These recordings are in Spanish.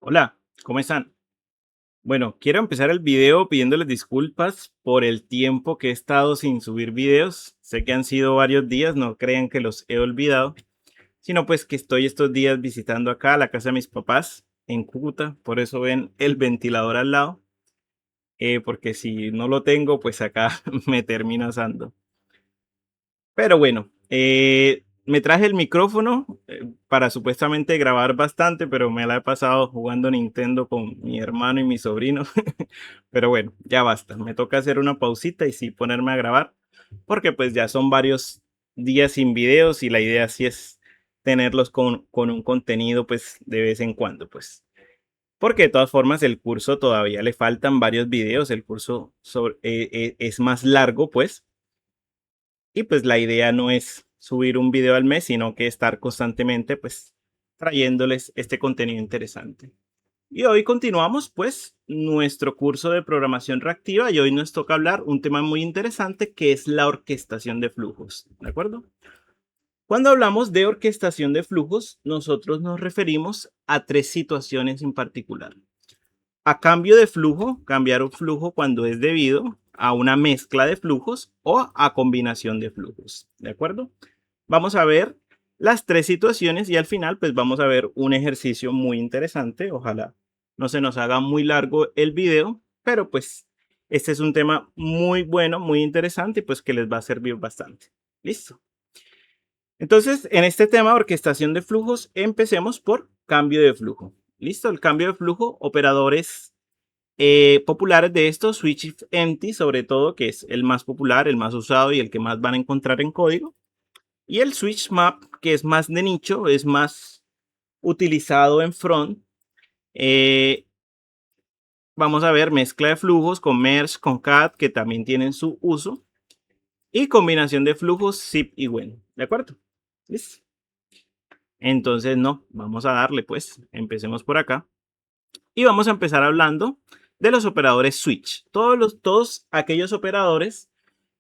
Hola, ¿cómo están? Bueno, quiero empezar el video pidiéndoles disculpas por el tiempo que he estado sin subir videos. Sé que han sido varios días, no crean que los he olvidado, sino pues que estoy estos días visitando acá la casa de mis papás en Cúcuta, por eso ven el ventilador al lado, porque si no lo tengo, pues acá me termino asando. Pero bueno, me traje el micrófono para supuestamente grabar bastante, pero me la he pasado jugando Nintendo con mi hermano y mi sobrino. Pero bueno, ya basta. Me toca hacer una pausita y sí ponerme a grabar, porque pues ya son varios días sin videos y la idea sí es tenerlos con un contenido pues de vez en cuando, pues. Porque de todas formas el curso todavía le faltan varios videos, el curso es más largo pues, y pues la idea no es subir un video al mes, sino que estar constantemente pues trayéndoles este contenido interesante. Y hoy continuamos pues nuestro curso de programación reactiva y hoy nos toca hablar un tema muy interesante que es la orquestación de flujos, ¿de acuerdo? Cuando hablamos de orquestación de flujos, nosotros nos referimos a tres situaciones en particular. A cambio de flujo, cambiar un flujo cuando es debido, a una mezcla de flujos o a combinación de flujos, ¿de acuerdo? Vamos a ver las tres situaciones y al final pues vamos a ver un ejercicio muy interesante. Ojalá no se nos haga muy largo el video, pero pues este es un tema muy bueno, muy interesante y pues que les va a servir bastante. Listo. Entonces, en este tema, orquestación de flujos, empecemos por cambio de flujo. Listo, el cambio de flujo, operadores populares de estos, switch if empty, sobre todo, que es el más popular, el más usado y el que más van a encontrar en código. Y el switch map, que es más de nicho, es más utilizado en front. Eh, Vamos a ver mezcla de flujos con merge, con cat, que también tienen su uso. Y combinación de flujos zip y when. ¿De acuerdo? ¿Listo? Entonces, no, vamos a darle pues. Empecemos por acá. Y vamos a empezar hablando de los operadores switch. Todos aquellos operadores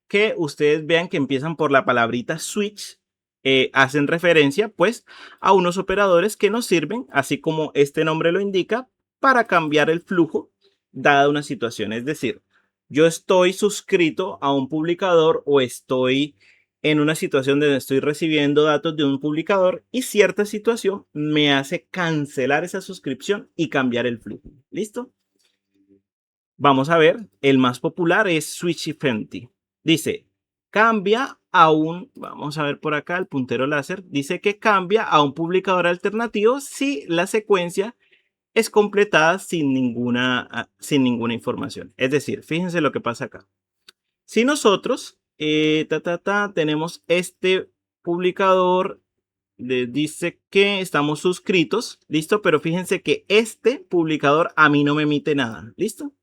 que ustedes vean que empiezan por la palabrita switch, hacen referencia pues a unos operadores que nos sirven, así como este nombre lo indica, para cambiar el flujo dada una situación. Es decir, yo estoy suscrito a un publicador o estoy en una situación donde estoy recibiendo datos de un publicador y cierta situación me hace cancelar esa suscripción y cambiar el flujo. ¿Listo? Vamos a ver, el más popular es Switchy Fenty. Dice, cambia a un, vamos a ver por acá el puntero láser, dice que cambia a un publicador alternativo si la secuencia es completada sin ninguna información. Es decir, fíjense lo que pasa acá. Si nosotros tenemos este publicador, dice que estamos suscritos, listo, pero fíjense que este publicador a mí no me emite nada, listo.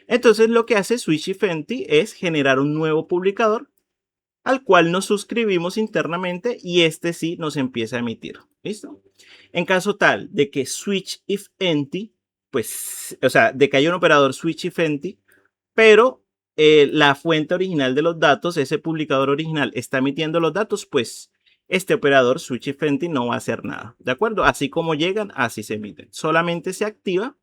Entonces lo que hace Switchy Fenty es generar un nuevo publicador al cual nos suscribimos internamente y este sí nos empieza a emitir. ¿Listo? En caso tal de que switch if empty, pues, o sea, de que haya un operador switch if empty, pero la fuente original de los datos, ese publicador original está emitiendo los datos, pues este operador switch if empty no va a hacer nada. ¿De acuerdo? Así como llegan, así se emiten. Solamente se activa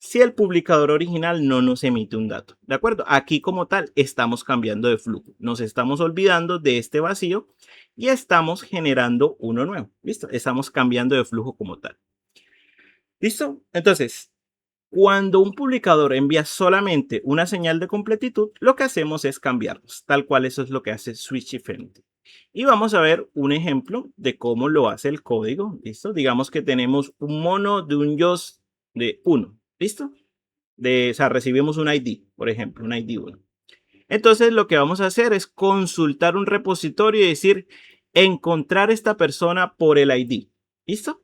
si el publicador original no nos emite un dato. ¿De acuerdo? Aquí como tal estamos cambiando de flujo. Nos estamos olvidando de este vacío y estamos generando uno nuevo. ¿Listo? Estamos cambiando de flujo como tal. ¿Listo? Entonces, cuando un publicador envía solamente una señal de completitud, lo que hacemos es cambiarlos. Tal cual eso es lo que hace Switch Event. Y vamos a ver un ejemplo de cómo lo hace el código. ¿Listo? Digamos que tenemos un mono de un JOS de 1. ¿Listo? O sea, recibimos un ID, por ejemplo, un ID 1. Entonces lo que vamos a hacer es consultar un repositorio y decir, encontrar esta persona por el ID. ¿Listo?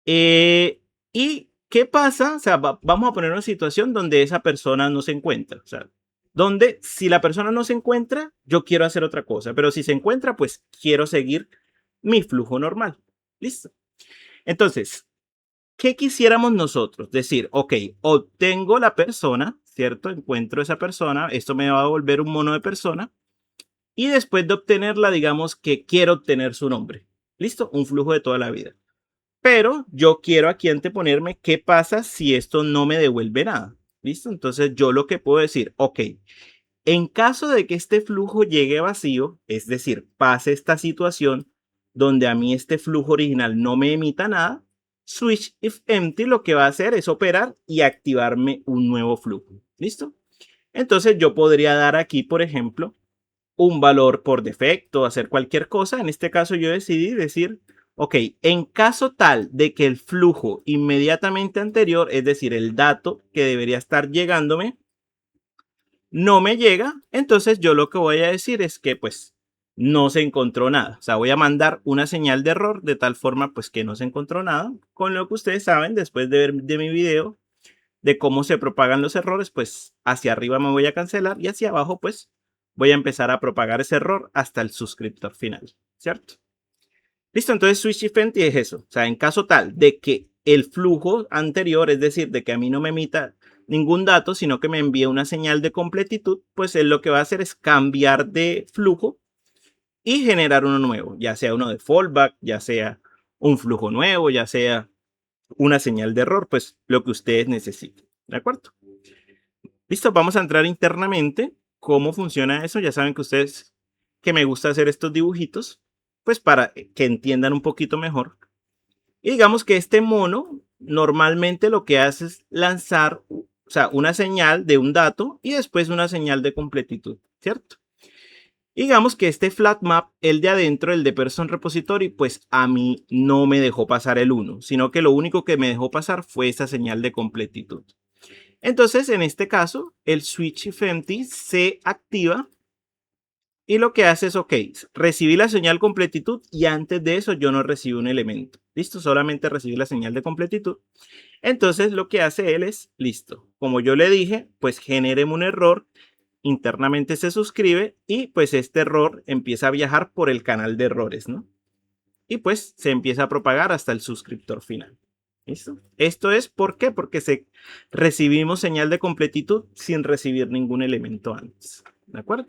¿Y qué pasa? O sea, vamos a poner una situación donde esa persona no se encuentra. O sea, donde si la persona no se encuentra, yo quiero hacer otra cosa. Pero si se encuentra, pues quiero seguir mi flujo normal. ¿Listo? Entonces, ¿qué quisiéramos nosotros? Decir, ok, obtengo la persona, ¿cierto? Encuentro esa persona, esto me va a volver un mono de persona. Y después de obtenerla, digamos que quiero obtener su nombre. ¿Listo? Un flujo de toda la vida. pero yo quiero aquí anteponerme qué pasa si esto no me devuelve nada. ¿Listo? Entonces yo lo que puedo decir, ok, en caso de que este flujo llegue vacío, es decir, pase esta situación donde a mí este flujo original no me emita nada, switch if empty lo que va a hacer es operar y activarme un nuevo flujo. ¿Listo? Entonces yo podría dar aquí, por ejemplo, un valor por defecto, hacer cualquier cosa. En este caso yo decidí decir, ok, en caso tal de que el flujo inmediatamente anterior, es decir, el dato que debería estar llegándome, no me llega, entonces yo lo que voy a decir es que pues no se encontró nada. O sea, voy a mandar una señal de error de tal forma pues que no se encontró nada. Con lo que ustedes saben después de ver de mi video de cómo se propagan los errores, pues hacia arriba me voy a cancelar y hacia abajo pues voy a empezar a propagar ese error hasta el suscriptor final, ¿cierto? Listo, entonces switch event es eso. O sea, en caso tal de que el flujo anterior, es decir, de que a mí no me emita ningún dato, sino que me envíe una señal de completitud, pues él lo que va a hacer es cambiar de flujo y generar uno nuevo, ya sea uno de fallback, ya sea un flujo nuevo, ya sea una señal de error, pues lo que ustedes necesiten. ¿De acuerdo? Listo, vamos a entrar internamente. ¿Cómo funciona eso? Ya saben que ustedes, que me gusta hacer estos dibujitos, pues para que entiendan un poquito mejor. Y digamos que este mono normalmente lo que hace es lanzar, o sea, una señal de un dato y después una señal de completitud, ¿cierto? Digamos que este flat map, el de adentro, el de person repository, pues a mí no me dejó pasar el 1, sino que lo único que me dejó pasar fue esa señal de completitud. Entonces, en este caso, el switch if empty se activa y lo que hace es, ok, recibí la señal completitud y antes de eso yo no recibí un elemento. Listo, solamente recibí la señal de completitud. Entonces, lo que hace él es, listo, como yo le dije, pues genéreme un error, internamente se suscribe y pues este error empieza a viajar por el canal de errores, ¿no? Y pues se empieza a propagar hasta el suscriptor final. ¿Listo? Esto es ¿por qué? Porque recibimos señal de completitud sin recibir ningún elemento antes. ¿De acuerdo?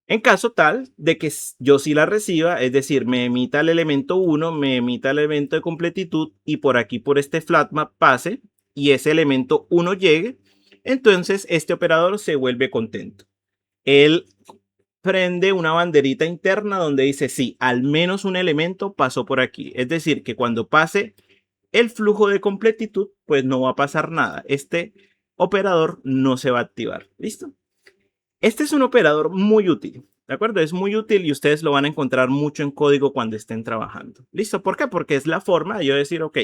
En caso tal de que yo sí la reciba, es decir, me emita el elemento 1, me emita el elemento de completitud y por aquí, por este flatmap pase y ese elemento 1 llegue, entonces este operador se vuelve contento. Él prende una banderita interna donde dice, sí, al menos un elemento pasó por aquí. Es decir, que cuando pase el flujo de completitud, pues no va a pasar nada. Este operador no se va a activar. ¿Listo? Este es un operador muy útil. ¿De acuerdo? Es muy útil y ustedes lo van a encontrar mucho en código cuando estén trabajando. ¿Listo? ¿Por qué? Porque es la forma de yo decir, ok,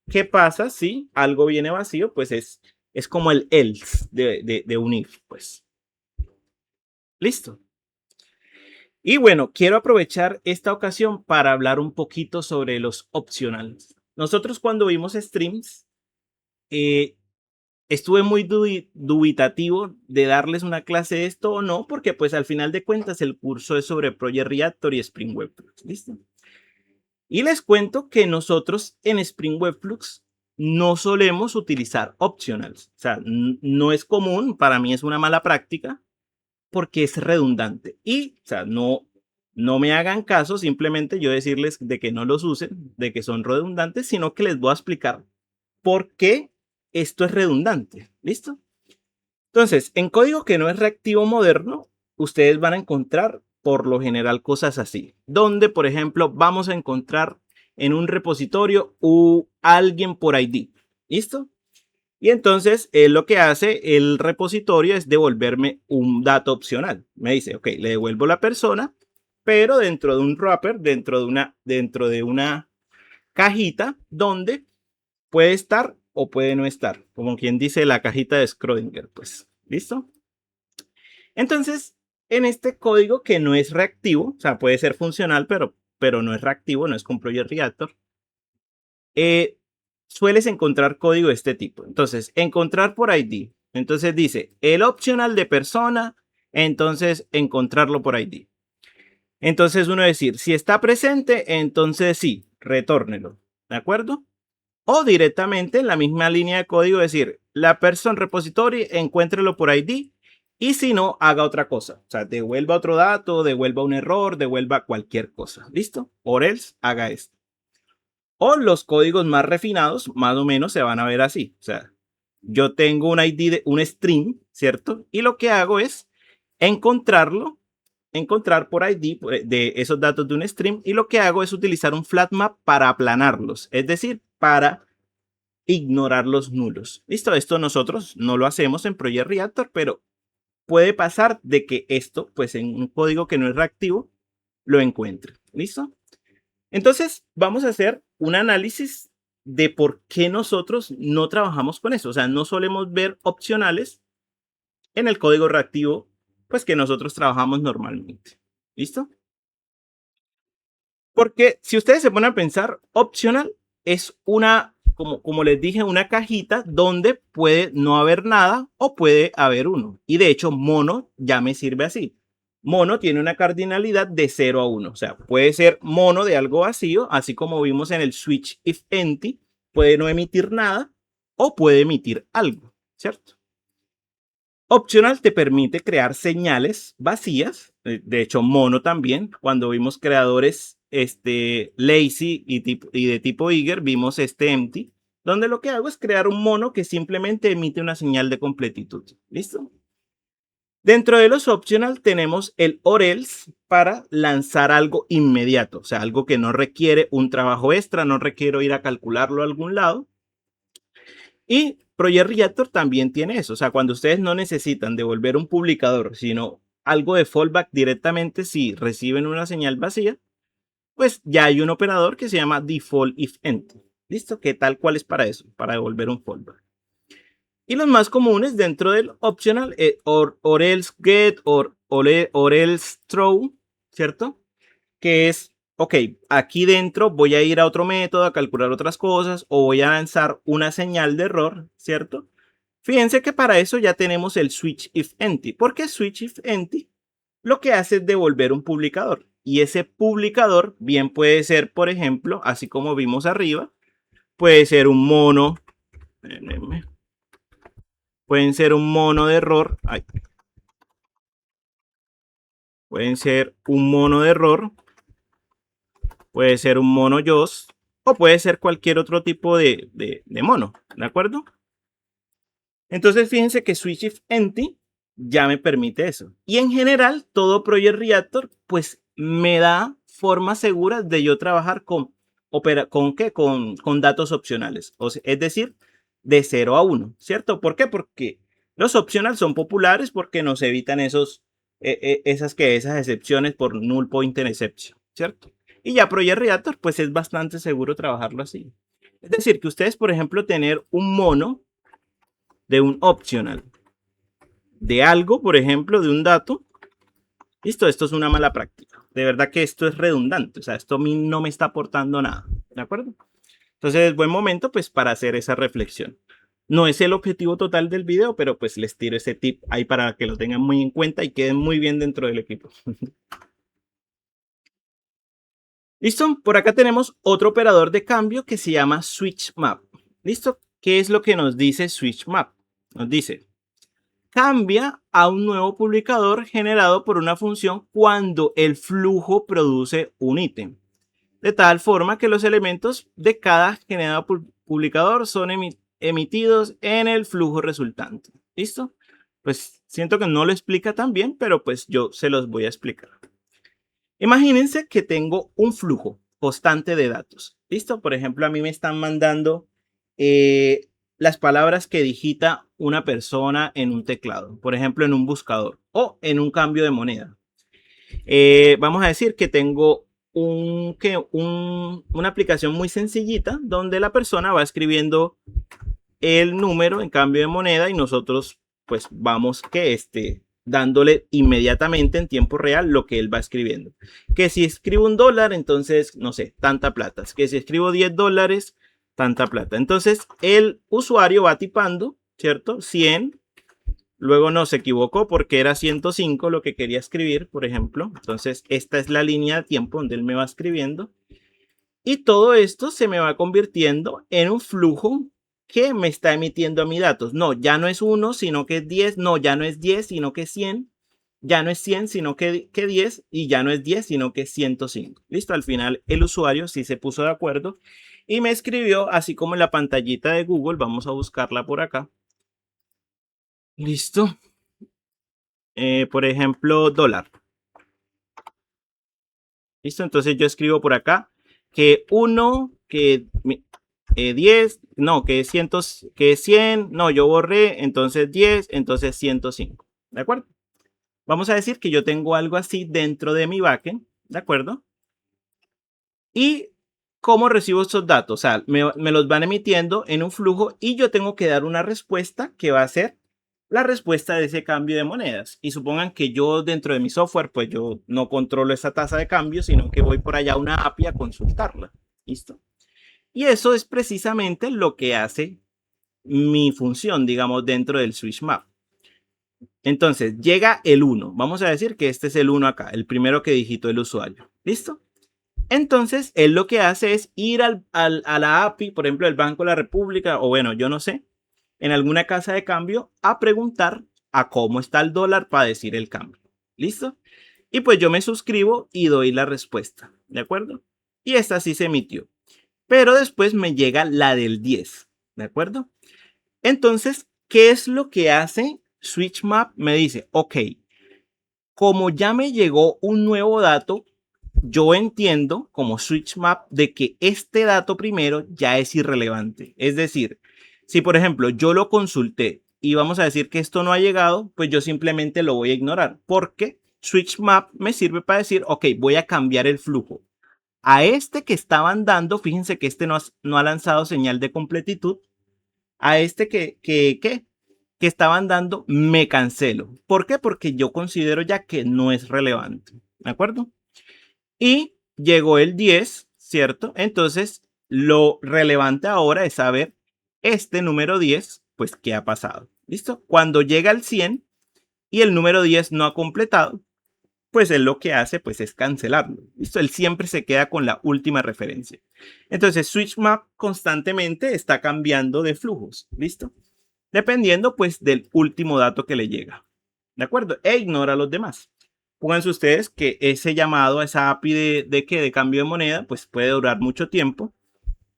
¿qué pasa si algo viene vacío? Pues es como el else de unir, pues. ¿Listo? Y bueno, quiero aprovechar esta ocasión para hablar un poquito sobre los opcionales. Nosotros cuando vimos streams, eh, estuve muy dubitativo de darles una clase de esto o no, porque pues al final de cuentas el curso es sobre Project Reactor y Spring Webflux. ¿Listo? Y les cuento que nosotros en Spring Webflux no solemos utilizar optionals. O sea, no es común, para mí es una mala práctica, porque es redundante. Y, o sea, no me hagan caso, simplemente yo decirles de que no los usen, de que son redundantes, sino que les voy a explicar por qué esto es redundante. ¿Listo? Entonces, en código que no es reactivo moderno, ustedes van a encontrar por lo general cosas así, donde, por ejemplo, vamos a encontrar en un repositorio alguien por ID. ¿Listo? Y entonces lo que hace el repositorio es devolverme un dato opcional. Me dice, ok, le devuelvo la persona, pero dentro de un wrapper, dentro de una cajita donde puede estar o puede no estar. Como quien dice la cajita de Schrödinger, pues. ¿Listo? Entonces, en este código que no es reactivo, o sea, puede ser funcional, pero no es reactivo, no es con Project Reactor, sueles encontrar código de este tipo. Entonces, encontrar por ID. Entonces dice el optional de persona, entonces encontrarlo por ID. Entonces uno decir, si está presente, entonces sí, retórnelo. ¿De acuerdo? O directamente en la misma línea de código decir, la person repository, encuéntrelo por ID. Y si no, haga otra cosa. O sea, devuelva otro dato, devuelva un error, devuelva cualquier cosa. ¿Listo? Or else, haga esto. O los códigos más refinados, más o menos se van a ver así. O sea, yo tengo un ID de un string, ¿cierto? Y lo que hago es encontrar por ID de esos datos de un string, y lo que hago es utilizar un flat map para aplanarlos, es decir, para ignorar los nulos. Listo, esto nosotros no lo hacemos en Project Reactor, pero puede pasar de que esto, pues en un código que no es reactivo, lo encuentre. ¿Listo? Entonces, vamos a hacer un análisis de por qué nosotros no trabajamos con eso. O sea, no solemos ver opcionales en el código reactivo, pues que nosotros trabajamos normalmente. ¿Listo? Porque si ustedes se ponen a pensar, optional es una, como les dije, una cajita donde puede no haber nada o puede haber uno. Y de hecho, mono ya me sirve así. Mono tiene una cardinalidad de 0 a 1. O sea, puede ser mono de algo vacío, así como vimos en el switch if empty, puede no emitir nada o puede emitir algo, ¿cierto? Optional te permite crear señales vacías. De hecho, mono también. Cuando vimos creadores lazy y de tipo Eager, vimos empty, donde lo que hago es crear un mono que simplemente emite una señal de completitud. ¿Listo? Dentro de los optional tenemos el or else para lanzar algo inmediato, o sea, algo que no requiere un trabajo extra, no requiero ir a calcularlo a algún lado. Y Project Reactor también tiene eso. O sea, cuando ustedes no necesitan devolver un publicador, sino algo de fallback directamente si reciben una señal vacía, pues ya hay un operador que se llama default if empty. ¿Listo? Que tal cual es para eso, para devolver un fallback. Y los más comunes dentro del optional, or else get, or else throw, ¿cierto? Que es, ok, aquí dentro voy a ir a otro método a calcular otras cosas o voy a lanzar una señal de error, ¿cierto? Fíjense que para eso ya tenemos el switch if empty, porque switch if empty lo que hace es devolver un publicador, y ese publicador bien puede ser, por ejemplo, así como vimos arriba, puede ser un mono, pueden ser un mono de error, pueden ser un mono de error, puede ser un mono JOS o puede ser cualquier otro tipo de mono, ¿de acuerdo? Entonces fíjense que switch if empty ya me permite eso. Y en general todo Project Reactor pues me da formas seguras de yo trabajar con datos opcionales. O sea, es decir, de 0 a 1, ¿cierto? ¿Por qué? Porque los optionals son populares porque nos evitan esas excepciones por null pointer exception, ¿cierto? Y ya Project Reactor pues es bastante seguro trabajarlo así. Es decir, que ustedes, por ejemplo, tener un mono de un optional de algo, por ejemplo, de un dato. Listo, esto es una mala práctica. De verdad que esto es redundante. O sea, esto a mí no me está aportando nada. ¿De acuerdo? Entonces es buen momento pues para hacer esa reflexión. No es el objetivo total del video, pero pues les tiro ese tip ahí para que lo tengan muy en cuenta y queden muy bien dentro del equipo. ¿Listo? Por acá tenemos otro operador de cambio que se llama switch map. ¿Listo? ¿Qué es lo que nos dice switch map? Nos dice, cambia a un nuevo publicador generado por una función cuando el flujo produce un ítem, de tal forma que los elementos de cada generado publicador son emitidos en el flujo resultante. ¿Listo? Pues siento que no lo explica tan bien, pero pues yo se los voy a explicar. Imagínense que tengo un flujo constante de datos. ¿Listo? Por ejemplo, a mí me están mandando las palabras que digita una persona en un teclado, por ejemplo, en un buscador o en un cambio de moneda. Vamos a decir que tengo una aplicación muy sencillita donde la persona va escribiendo el número en cambio de moneda y nosotros pues vamos dándole inmediatamente en tiempo real lo que él va escribiendo. Que si escribo $1, entonces, no sé, tanta plata. Que si escribo $10, tanta plata. Entonces, el usuario va tipando, ¿cierto? 100. Luego no se equivocó porque era 105 lo que quería escribir, por ejemplo. Entonces, esta es la línea de tiempo donde él me va escribiendo. Y todo esto se me va convirtiendo en un flujo que me está emitiendo a mis datos. No, ya no es 1, sino que es 10. No, ya no es 10, sino que es 100. Ya no es 100, sino que 10. Y ya no es 10, sino que es 105. Listo, al final el usuario sí se puso de acuerdo y me escribió, así como en la pantallita de Google, vamos a buscarla por acá. Listo. Por ejemplo, dólar. Listo, entonces yo escribo por acá que 1, que 10, no, que 100, que 100, no, yo borré, entonces 10, entonces 105. ¿De acuerdo? Vamos a decir que yo tengo algo así dentro de mi backend, ¿de acuerdo? Y cómo recibo estos datos, o sea, me los van emitiendo en un flujo y yo tengo que dar una respuesta que va a ser la respuesta de ese cambio de monedas. Y supongan que yo dentro de mi software, pues yo no controlo esa tasa de cambio, sino que voy por allá a una API a consultarla. ¿Listo? Y eso es precisamente lo que hace mi función, digamos, dentro del switch map. Entonces, llega el 1. Vamos a decir que este es el 1 acá, el primero que digitó el usuario. ¿Listo? Entonces, él lo que hace es ir a la API, por ejemplo, del Banco de la República, o bueno, yo no sé, en alguna casa de cambio, a preguntar a cómo está el dólar para decir el cambio. ¿Listo? Y pues yo me suscribo y doy la respuesta. ¿De acuerdo? Y esta sí se emitió. Pero después me llega la del 10. ¿De acuerdo? Entonces, ¿qué es lo que hace SwitchMap? Me dice, ok, como ya me llegó un nuevo dato, yo entiendo como SwitchMap de que este dato primero ya es irrelevante. Es decir, si por ejemplo yo lo consulté y vamos a decir que esto no ha llegado, pues yo simplemente lo voy a ignorar porque SwitchMap me sirve para decir, ok, voy a cambiar el flujo. A este que estaban dando, fíjense que este no ha lanzado señal de completitud. A este que estaban dando, me cancelo. ¿Por qué? Porque yo considero ya que no es relevante. ¿De acuerdo? Y llegó el 10, ¿cierto? Entonces, lo relevante ahora es saber este número 10, pues, ¿qué ha pasado? ¿Listo? Cuando llega al 100 y el número 10 no ha completado, pues él lo que hace, pues, es cancelarlo. ¿Listo? Él siempre se queda con la última referencia. Entonces, SwitchMap constantemente está cambiando de flujos. ¿Listo? Dependiendo, pues, del último dato que le llega. ¿De acuerdo? E ignora a los demás. Pónganse ustedes que ese llamado a esa API de cambio de moneda, pues puede durar mucho tiempo.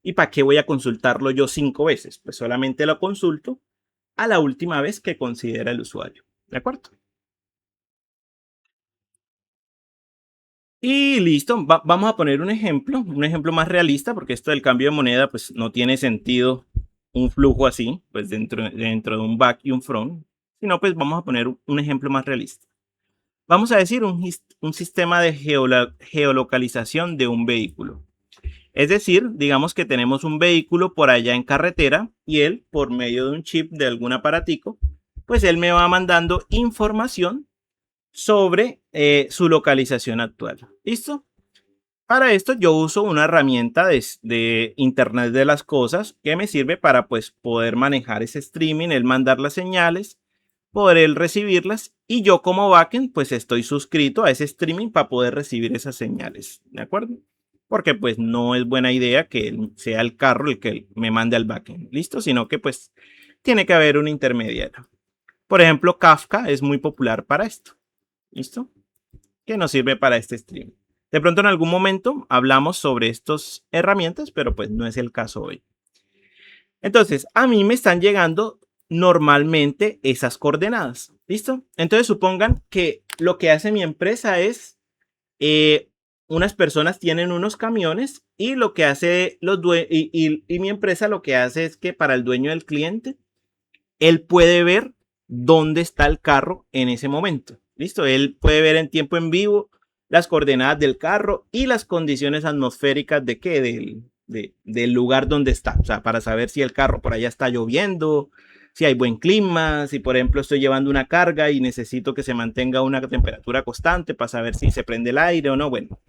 ¿Y para qué voy a consultarlo yo 5 veces? Pues solamente lo consulto a la última vez que considera el usuario. ¿De acuerdo? Y listo, vamos a poner un ejemplo más realista, porque esto del cambio de moneda, pues no tiene sentido un flujo así, pues dentro de un back y un front, sino pues vamos a poner un ejemplo más realista. Vamos a decir un sistema de geolocalización de un vehículo. Es decir, digamos que tenemos un vehículo por allá en carretera y él, por medio de un chip de algún aparatico, pues él me va mandando información sobre su localización actual. ¿Listo? Para esto yo uso una herramienta de Internet de las Cosas que me sirve para pues poder manejar ese streaming, el mandar las señales, poder el recibirlas y yo como backend pues estoy suscrito a ese streaming para poder recibir esas señales, ¿de acuerdo? Porque pues no es buena idea que sea el carro el que me mande al backend, ¿listo? Sino que pues tiene que haber un intermediario. Por ejemplo, Kafka es muy popular para esto, ¿listo? Que nos sirve para este streaming. De pronto en algún momento hablamos sobre estas herramientas, pero pues no es el caso hoy. Entonces, a mí me están llegando normalmente esas coordenadas. ¿Listo? Entonces, supongan que lo que hace mi empresa es, unas personas tienen unos camiones y lo que hace y mi empresa lo que hace es que para el dueño del cliente, él puede ver dónde está el carro en ese momento. ¿Listo? Él puede ver en tiempo en vivo las coordenadas del carro y las condiciones atmosféricas de qué, del lugar donde está. O sea, para saber si el carro por allá está lloviendo, si hay buen clima, si por ejemplo estoy llevando una carga y necesito que se mantenga una temperatura constante para saber si se prende el aire o no, bueno,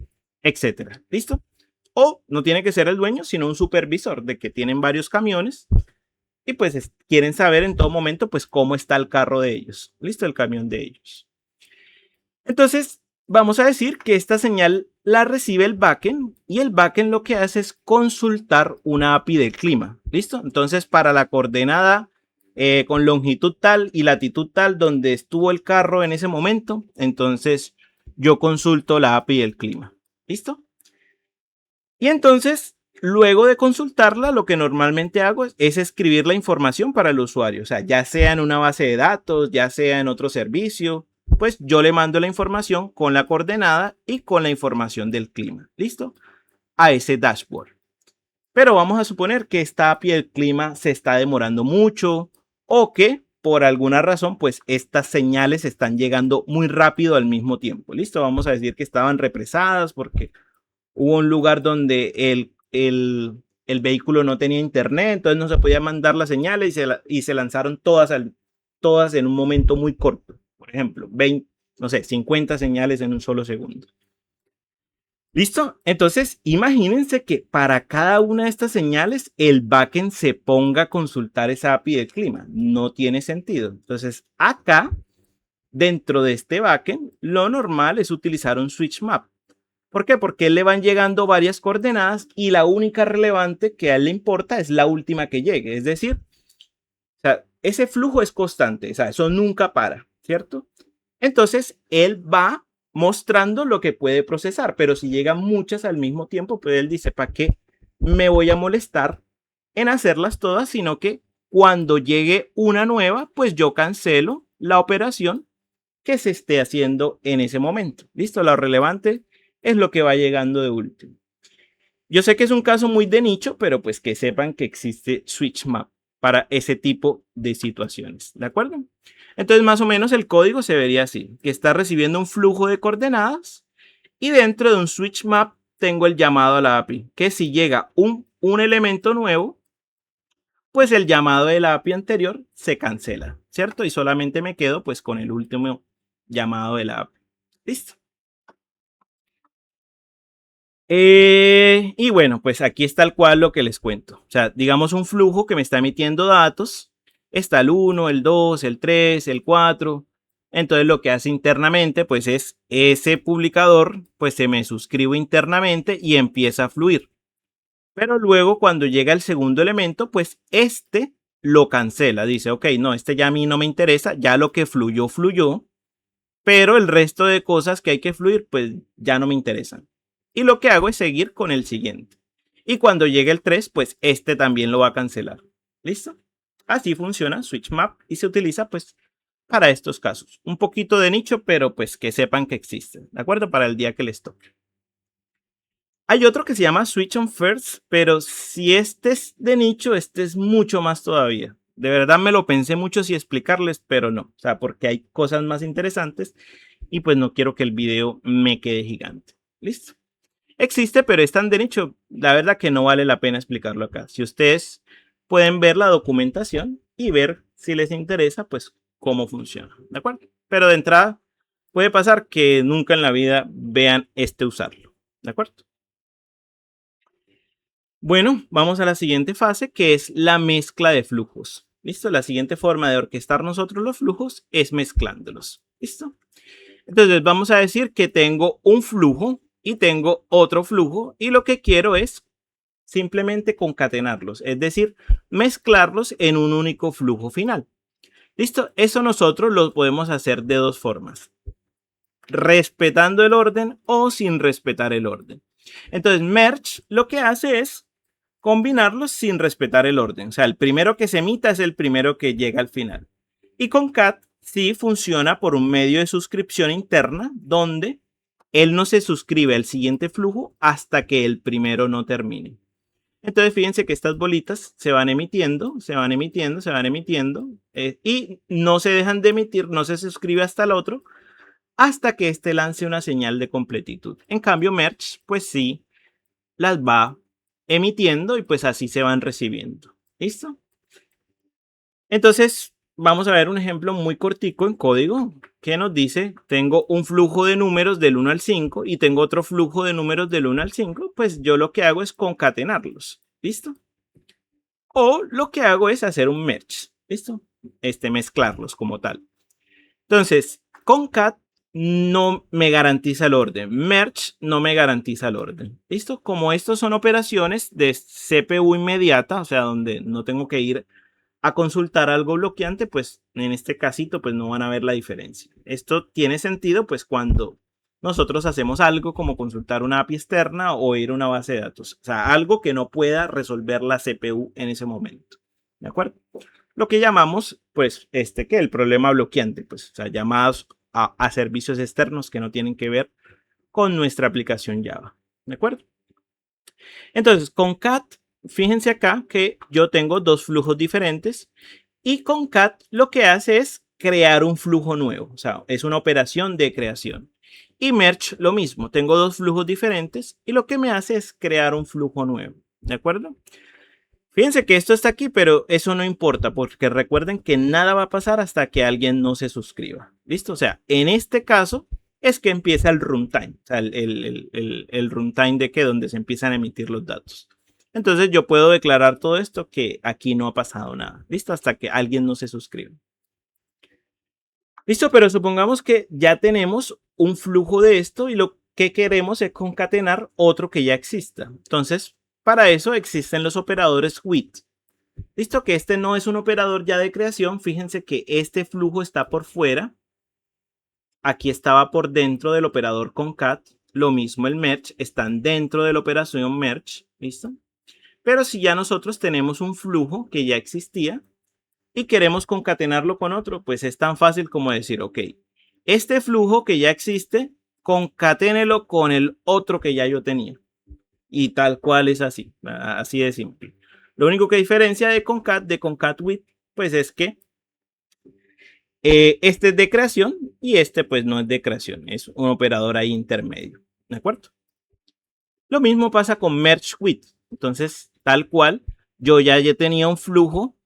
etcétera. ¿Listo? O no tiene que ser el dueño, sino un supervisor de que tienen varios camiones y pues quieren saber en todo momento pues cómo está el carro de ellos. ¿Listo? El camión de ellos. Entonces, vamos a decir que esta señal la recibe el backend y el backend lo que hace es consultar una API del clima. ¿Listo? Entonces, para la coordenada con longitud tal y latitud tal donde estuvo el carro en ese momento, entonces yo consulto la API del clima. ¿Listo? Y entonces Luego de consultarla, lo que normalmente hago es escribir la información para el usuario. O sea, ya sea en una base de datos, ya sea en otro servicio, pues yo le mando la información con la coordenada y con la información del clima. ¿Listo? A ese dashboard. Pero vamos a suponer que esta API del clima se está demorando mucho o que por alguna razón, pues estas señales están llegando muy rápido al mismo tiempo. ¿Listo? Vamos a decir que estaban represadas porque hubo un lugar donde el vehículo no tenía internet, entonces no se podía mandar las señales y se lanzaron todas en un momento muy corto. Por ejemplo, 20, no sé, 50 señales en un solo segundo. ¿Listo? Entonces, imagínense que para cada una de estas señales, el backend se ponga a consultar esa API del clima. No tiene sentido. Entonces, acá, dentro de este backend, lo normal es utilizar un switch map. ¿Por qué? Porque le van llegando varias coordenadas y la única relevante que a él le importa es la última que llegue. Es decir, o sea, ese flujo es constante, o sea, eso nunca para, ¿cierto? Entonces, él va mostrando lo que puede procesar, pero si llegan muchas al mismo tiempo, pues él dice, ¿para qué me voy a molestar en hacerlas todas? Sino que cuando llegue una nueva, pues yo cancelo la operación que se esté haciendo en ese momento. ¿Listo? Lo relevante es lo que va llegando de último. Yo sé que es un caso muy de nicho, pero pues que sepan que existe Switch Map para ese tipo de situaciones. ¿De acuerdo? Entonces, más o menos el código se vería así, que está recibiendo un flujo de coordenadas y dentro de un switch map tengo el llamado a la API, que si llega un elemento nuevo, pues el llamado de la API anterior se cancela, ¿cierto? Y solamente me quedo pues con el último llamado de la API. Listo. Y bueno, pues aquí está el cual lo que les cuento. O sea, digamos un flujo que me está emitiendo datos. Está el 1, el 2, el 3, el 4. Entonces lo que hace internamente pues es ese publicador pues se me suscribe internamente y empieza a fluir. Pero luego cuando llega el segundo elemento pues este lo cancela. Dice, ok, no, este ya a mí no me interesa. Ya lo que fluyó, fluyó. Pero el resto de cosas que hay que fluir pues ya no me interesan. Y lo que hago es seguir con el siguiente. Y cuando llegue el 3, pues este también lo va a cancelar. ¿Listo? Así funciona Switch Map y se utiliza pues para estos casos. Un poquito de nicho, pero pues que sepan que existe. ¿De acuerdo? Para el día que les toque. Hay otro que se llama Switch on First, pero si este es de nicho, este es mucho más todavía. De verdad me lo pensé mucho si explicarles, pero no. O sea, porque hay cosas más interesantes y pues no quiero que el video me quede gigante. ¿Listo? Existe, pero es tan de nicho, la verdad que no vale la pena explicarlo acá. Si ustedes pueden ver la documentación y ver si les interesa, pues cómo funciona, ¿de acuerdo? Pero de entrada puede pasar que nunca en la vida vean usarlo, ¿de acuerdo? Bueno, vamos a la siguiente fase que es la mezcla de flujos. ¿Listo? La siguiente forma de orquestar nosotros los flujos es mezclándolos. ¿Listo? Entonces vamos a decir que tengo un flujo y tengo otro flujo y lo que quiero es simplemente concatenarlos, es decir, mezclarlos en un único flujo final. ¿Listo? Eso nosotros lo podemos hacer de dos formas, respetando el orden o sin respetar el orden. Entonces, merge lo que hace es combinarlos sin respetar el orden. O sea, el primero que se emita es el primero que llega al final. Y con cat sí funciona por un medio de suscripción interna donde él no se suscribe al siguiente flujo hasta que el primero no termine. Entonces, fíjense que estas bolitas se van emitiendo, se van emitiendo, se van emitiendo y no se dejan de emitir, no se suscribe hasta el otro hasta que éste lance una señal de completitud. En cambio, merge, pues sí, las va emitiendo y pues así se van recibiendo. ¿Listo? Entonces, vamos a ver un ejemplo muy cortico en código que nos dice, tengo un flujo de números del 1 al 5 y tengo otro flujo de números del 1 al 5, pues yo lo que hago es concatenarlos. ¿Listo? O lo que hago es hacer un merge. ¿Listo? Mezclarlos como tal. Entonces, concat no me garantiza el orden. Merge no me garantiza el orden. ¿Listo? Como estos son operaciones de CPU inmediata, o sea, donde no tengo que ir a consultar algo bloqueante, pues en este casito pues no van a ver la diferencia. Esto tiene sentido pues cuando nosotros hacemos algo como consultar una API externa o ir a una base de datos. O sea, algo que no pueda resolver la CPU en ese momento. ¿De acuerdo? Lo que llamamos, pues, que el problema bloqueante, pues, o sea, llamados a servicios externos que no tienen que ver con nuestra aplicación Java. ¿De acuerdo? Entonces, con cat, fíjense acá que yo tengo dos flujos diferentes y con cat lo que hace es crear un flujo nuevo. O sea, es una operación de creación. Y merge lo mismo. Tengo dos flujos diferentes y lo que me hace es crear un flujo nuevo. ¿De acuerdo? Fíjense que esto está aquí, pero eso no importa porque recuerden que nada va a pasar hasta que alguien no se suscriba. ¿Listo? O sea, en este caso es que empieza el runtime. O sea, el runtime de que donde se empiezan a emitir los datos. Entonces yo puedo declarar todo esto que aquí no ha pasado nada. ¿Listo? Hasta que alguien no se suscriba. Listo, pero supongamos que ya tenemos un flujo de esto y lo que queremos es concatenar otro que ya exista. Entonces, para eso existen los operadores with. Listo, que este no es un operador ya de creación. Fíjense que este flujo está por fuera. Aquí estaba por dentro del operador concat. Lo mismo el merge, están dentro de la operación merge. ¿Listo? Pero si ya nosotros tenemos un flujo que ya existía y queremos concatenarlo con otro, pues es tan fácil como decir, ok, este flujo que ya existe, concaténelo con el otro que ya yo tenía. Y tal cual es así, así de simple. Lo único que diferencia de concat with, pues es que este es de creación y este pues no es de creación, es un operador ahí intermedio, ¿de acuerdo? Lo mismo pasa con merge with, entonces tal cual, yo ya tenía un flujo,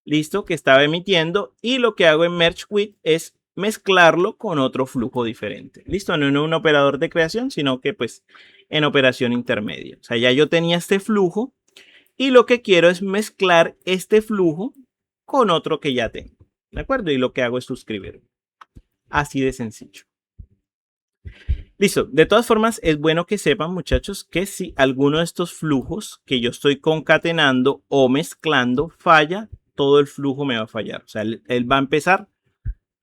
listo, que estaba emitiendo y lo que hago en merge with es mezclarlo con otro flujo diferente, listo, no en un operador de creación, sino que pues en operación intermedia, o sea, ya yo tenía este flujo y lo que quiero es mezclar este flujo con otro que ya tengo. ¿De acuerdo? Y lo que hago es suscribir. Así de sencillo. Listo. De todas formas, es bueno que sepan, muchachos, que si alguno de estos flujos que yo estoy concatenando o mezclando falla, todo el flujo me va a fallar. O sea, él va a empezar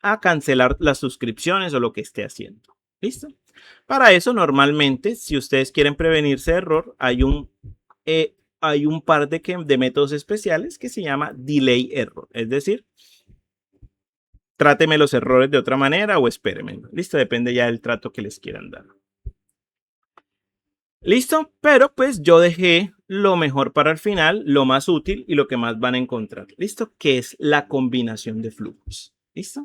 a cancelar las suscripciones o lo que esté haciendo. ¿Listo? Para eso, normalmente, si ustedes quieren prevenirse de error, hay un par de métodos especiales que se llama delay error. Es decir, tráteme los errores de otra manera o espéreme. Listo, depende ya del trato que les quieran dar. Listo, pero pues yo dejé lo mejor para el final, lo más útil y lo que más van a encontrar. Listo, que es la combinación de flujos. Listo.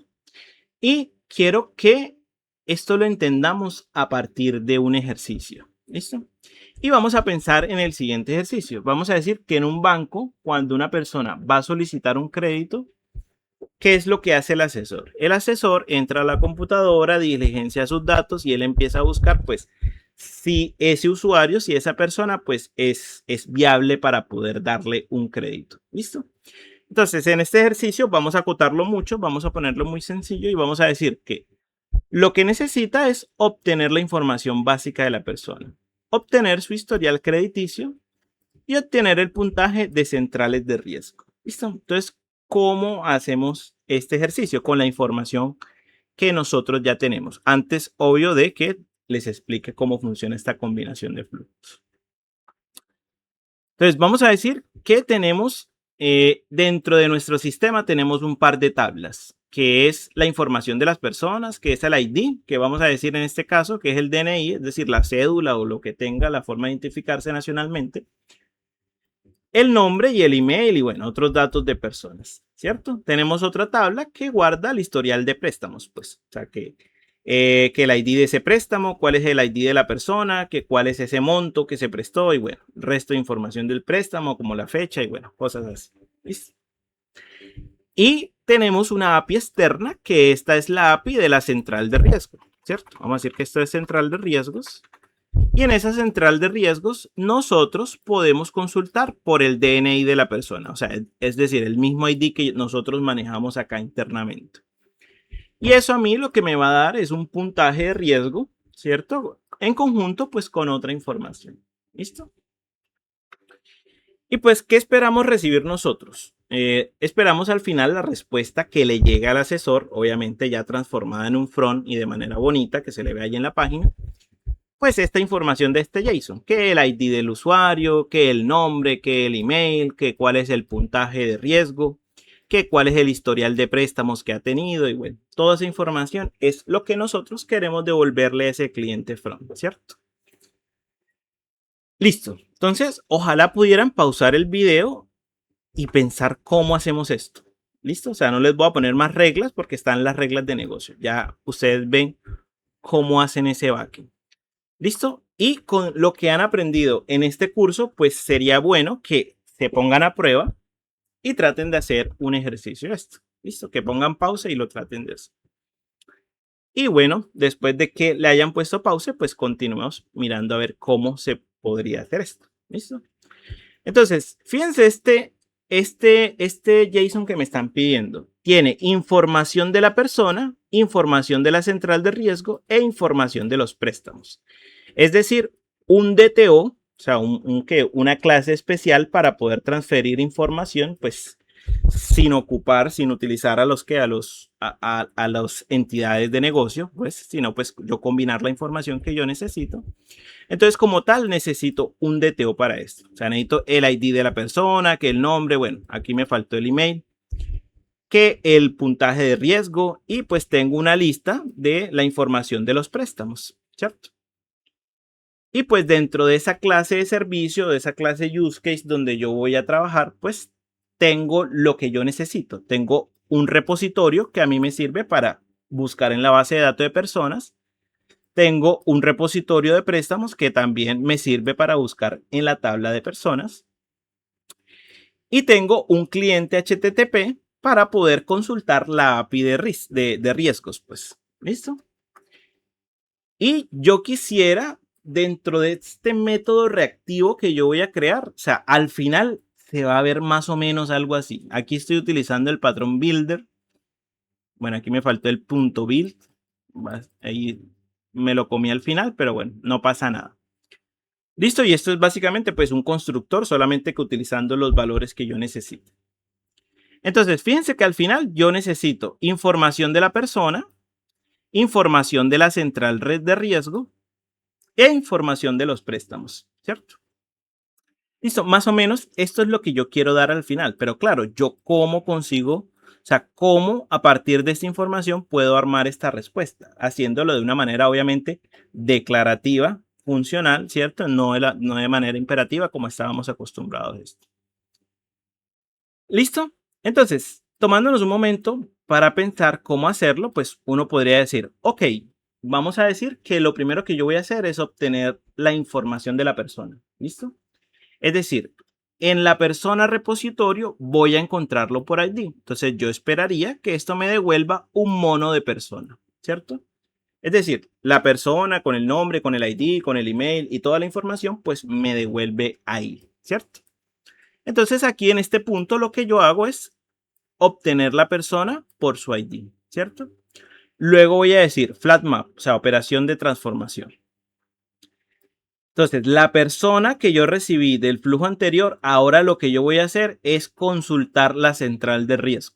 Y quiero que esto lo entendamos a partir de un ejercicio. ¿Listo? Y vamos a pensar en el siguiente ejercicio. Vamos a decir que en un banco, cuando una persona va a solicitar un crédito, ¿qué es lo que hace el asesor? El asesor entra a la computadora, diligencia sus datos y él empieza a buscar, pues, si ese usuario, si esa persona, pues, es viable para poder darle un crédito. ¿Listo? Entonces, en este ejercicio vamos a acotarlo mucho, vamos a ponerlo muy sencillo y vamos a decir que lo que necesita es obtener la información básica de la persona, obtener su historial crediticio y obtener el puntaje de centrales de riesgo. ¿Listo? Entonces, ¿cómo hacemos este ejercicio? Con la información que nosotros ya tenemos. Antes, obvio, de que les explique cómo funciona esta combinación de flujos. Entonces, vamos a decir que tenemos dentro de nuestro sistema tenemos un par de tablas, que es la información de las personas, que es el ID, que vamos a decir en este caso, que es el DNI, es decir, la cédula o lo que tenga la forma de identificarse nacionalmente, el nombre y el email y bueno, otros datos de personas, ¿cierto? Tenemos otra tabla que guarda el historial de préstamos, pues, o sea, que el ID de ese préstamo, cuál es el ID de la persona, que cuál es ese monto que se prestó y bueno, el resto de información del préstamo como la fecha y bueno, cosas así. ¿Listo? Y tenemos una API externa que esta es la API de la central de riesgo, ¿cierto? Vamos a decir que esto es central de riesgos. Y en esa central de riesgos nosotros podemos consultar por el DNI de la persona, o sea, es decir, el mismo ID que nosotros manejamos acá internamente. Y eso a mí lo que me va a dar es un puntaje de riesgo, ¿cierto? En conjunto, pues con otra información. ¿Listo? Y pues, ¿qué esperamos recibir nosotros? Esperamos al final la respuesta que le llega al asesor, obviamente ya transformada en un front y de manera bonita que se le ve ahí en la página. Pues esta información de este JSON, que el ID del usuario, que el nombre, que el email, que cuál es el puntaje de riesgo, que cuál es el historial de préstamos que ha tenido y bueno, toda esa información es lo que nosotros queremos devolverle a ese cliente front, ¿cierto? Listo. Entonces, ojalá pudieran pausar el video y pensar cómo hacemos esto. ¿Listo? O sea, no les voy a poner más reglas porque están las reglas de negocio. Ya ustedes ven cómo hacen ese backend. ¿Listo? Y con lo que han aprendido en este curso, pues sería bueno que se pongan a prueba y traten de hacer un ejercicio esto. ¿Listo? Que pongan pausa y lo traten de hacer. Y bueno, después de que le hayan puesto pausa, pues continuamos mirando a ver cómo se podría hacer esto. ¿Listo? Entonces, fíjense este JSON que me están pidiendo. Tiene información de la persona, información de la central de riesgo e información de los préstamos. Es decir, un DTO, o sea, una clase especial para poder transferir información, pues sin ocupar, sin utilizar a las entidades de negocio, pues, sino pues yo combinar la información que yo necesito. Entonces, como tal, necesito un DTO para esto. O sea, necesito el ID de la persona, que el nombre, bueno, aquí me faltó el email, que el puntaje de riesgo y pues tengo una lista de la información de los préstamos, ¿cierto? Y pues dentro de esa clase de servicio, de esa clase use case donde yo voy a trabajar, pues tengo lo que yo necesito. Tengo un repositorio que a mí me sirve para buscar en la base de datos de personas. Tengo un repositorio de préstamos que también me sirve para buscar en la tabla de personas. Y tengo un cliente HTTP para poder consultar la API de riesgos. Pues, ¿listo? Y yo quisiera, dentro de este método reactivo que yo voy a crear, o sea, al final se va a ver más o menos algo así. Aquí estoy utilizando el patrón builder. Bueno, aquí me faltó el punto build. Ahí me lo comí al final, pero bueno, no pasa nada. Listo, y esto es básicamente pues un constructor, solamente que utilizando los valores que yo necesito. Entonces, fíjense que al final yo necesito información de la persona, información de la central red de riesgo e información de los préstamos, ¿cierto? Listo, más o menos esto es lo que yo quiero dar al final, pero claro, yo cómo consigo, o sea, cómo a partir de esta información puedo armar esta respuesta, haciéndolo de una manera obviamente declarativa, funcional, ¿cierto? No de manera imperativa como estábamos acostumbrados a esto. ¿Listo? Entonces, tomándonos un momento para pensar cómo hacerlo, pues uno podría decir, ok, vamos a decir que lo primero que yo voy a hacer es obtener la información de la persona. ¿Listo? Es decir, en la persona repositorio voy a encontrarlo por ID. Entonces yo esperaría que esto me devuelva un mono de persona, ¿cierto? Es decir, la persona con el nombre, con el ID, con el email y toda la información, pues me devuelve ahí, ¿cierto? Entonces aquí en este punto lo que yo hago es obtener la persona por su ID, ¿cierto? Luego voy a decir flat map, o sea, operación de transformación. Entonces, la persona que yo recibí del flujo anterior, ahora lo que yo voy a hacer es consultar la central de riesgo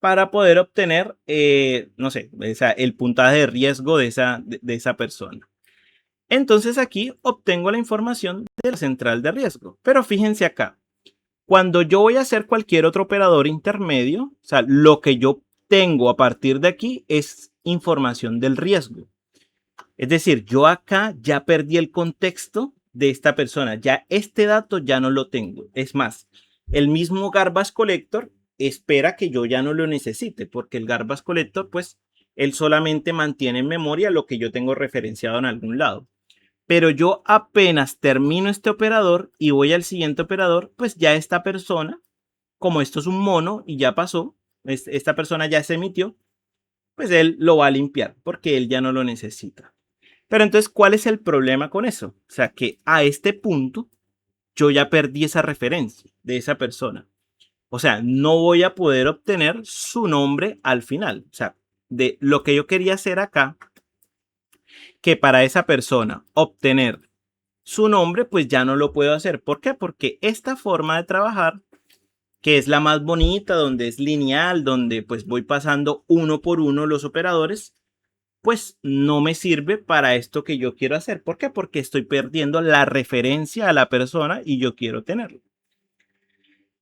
para poder obtener, no sé, el puntaje de riesgo de esa persona. Entonces aquí obtengo la información de la central de riesgo. Pero fíjense acá, cuando yo voy a hacer cualquier otro operador intermedio, o sea, lo que yo tengo a partir de aquí es información del riesgo. Es decir, yo acá ya perdí el contexto de esta persona. Ya este dato ya no lo tengo. Es más, el mismo Garbage Collector espera que yo ya no lo necesite, porque el Garbage Collector, pues, él solamente mantiene en memoria lo que yo tengo referenciado en algún lado. Pero yo apenas termino este operador y voy al siguiente operador, pues ya esta persona, como esto es un mono y ya pasó, esta persona ya se emitió, pues él lo va a limpiar porque él ya no lo necesita. Pero entonces, ¿cuál es el problema con eso? O sea, que a este punto yo ya perdí esa referencia de esa persona. O sea, no voy a poder obtener su nombre al final. O sea, de lo que yo quería hacer acá, que para esa persona obtener su nombre pues ya no lo puedo hacer. ¿Por qué? Porque esta forma de trabajar, que es la más bonita, donde es lineal, donde pues voy pasando uno por uno los operadores, pues no me sirve para esto que yo quiero hacer. ¿Por qué? Porque estoy perdiendo la referencia a la persona y yo quiero tenerlo.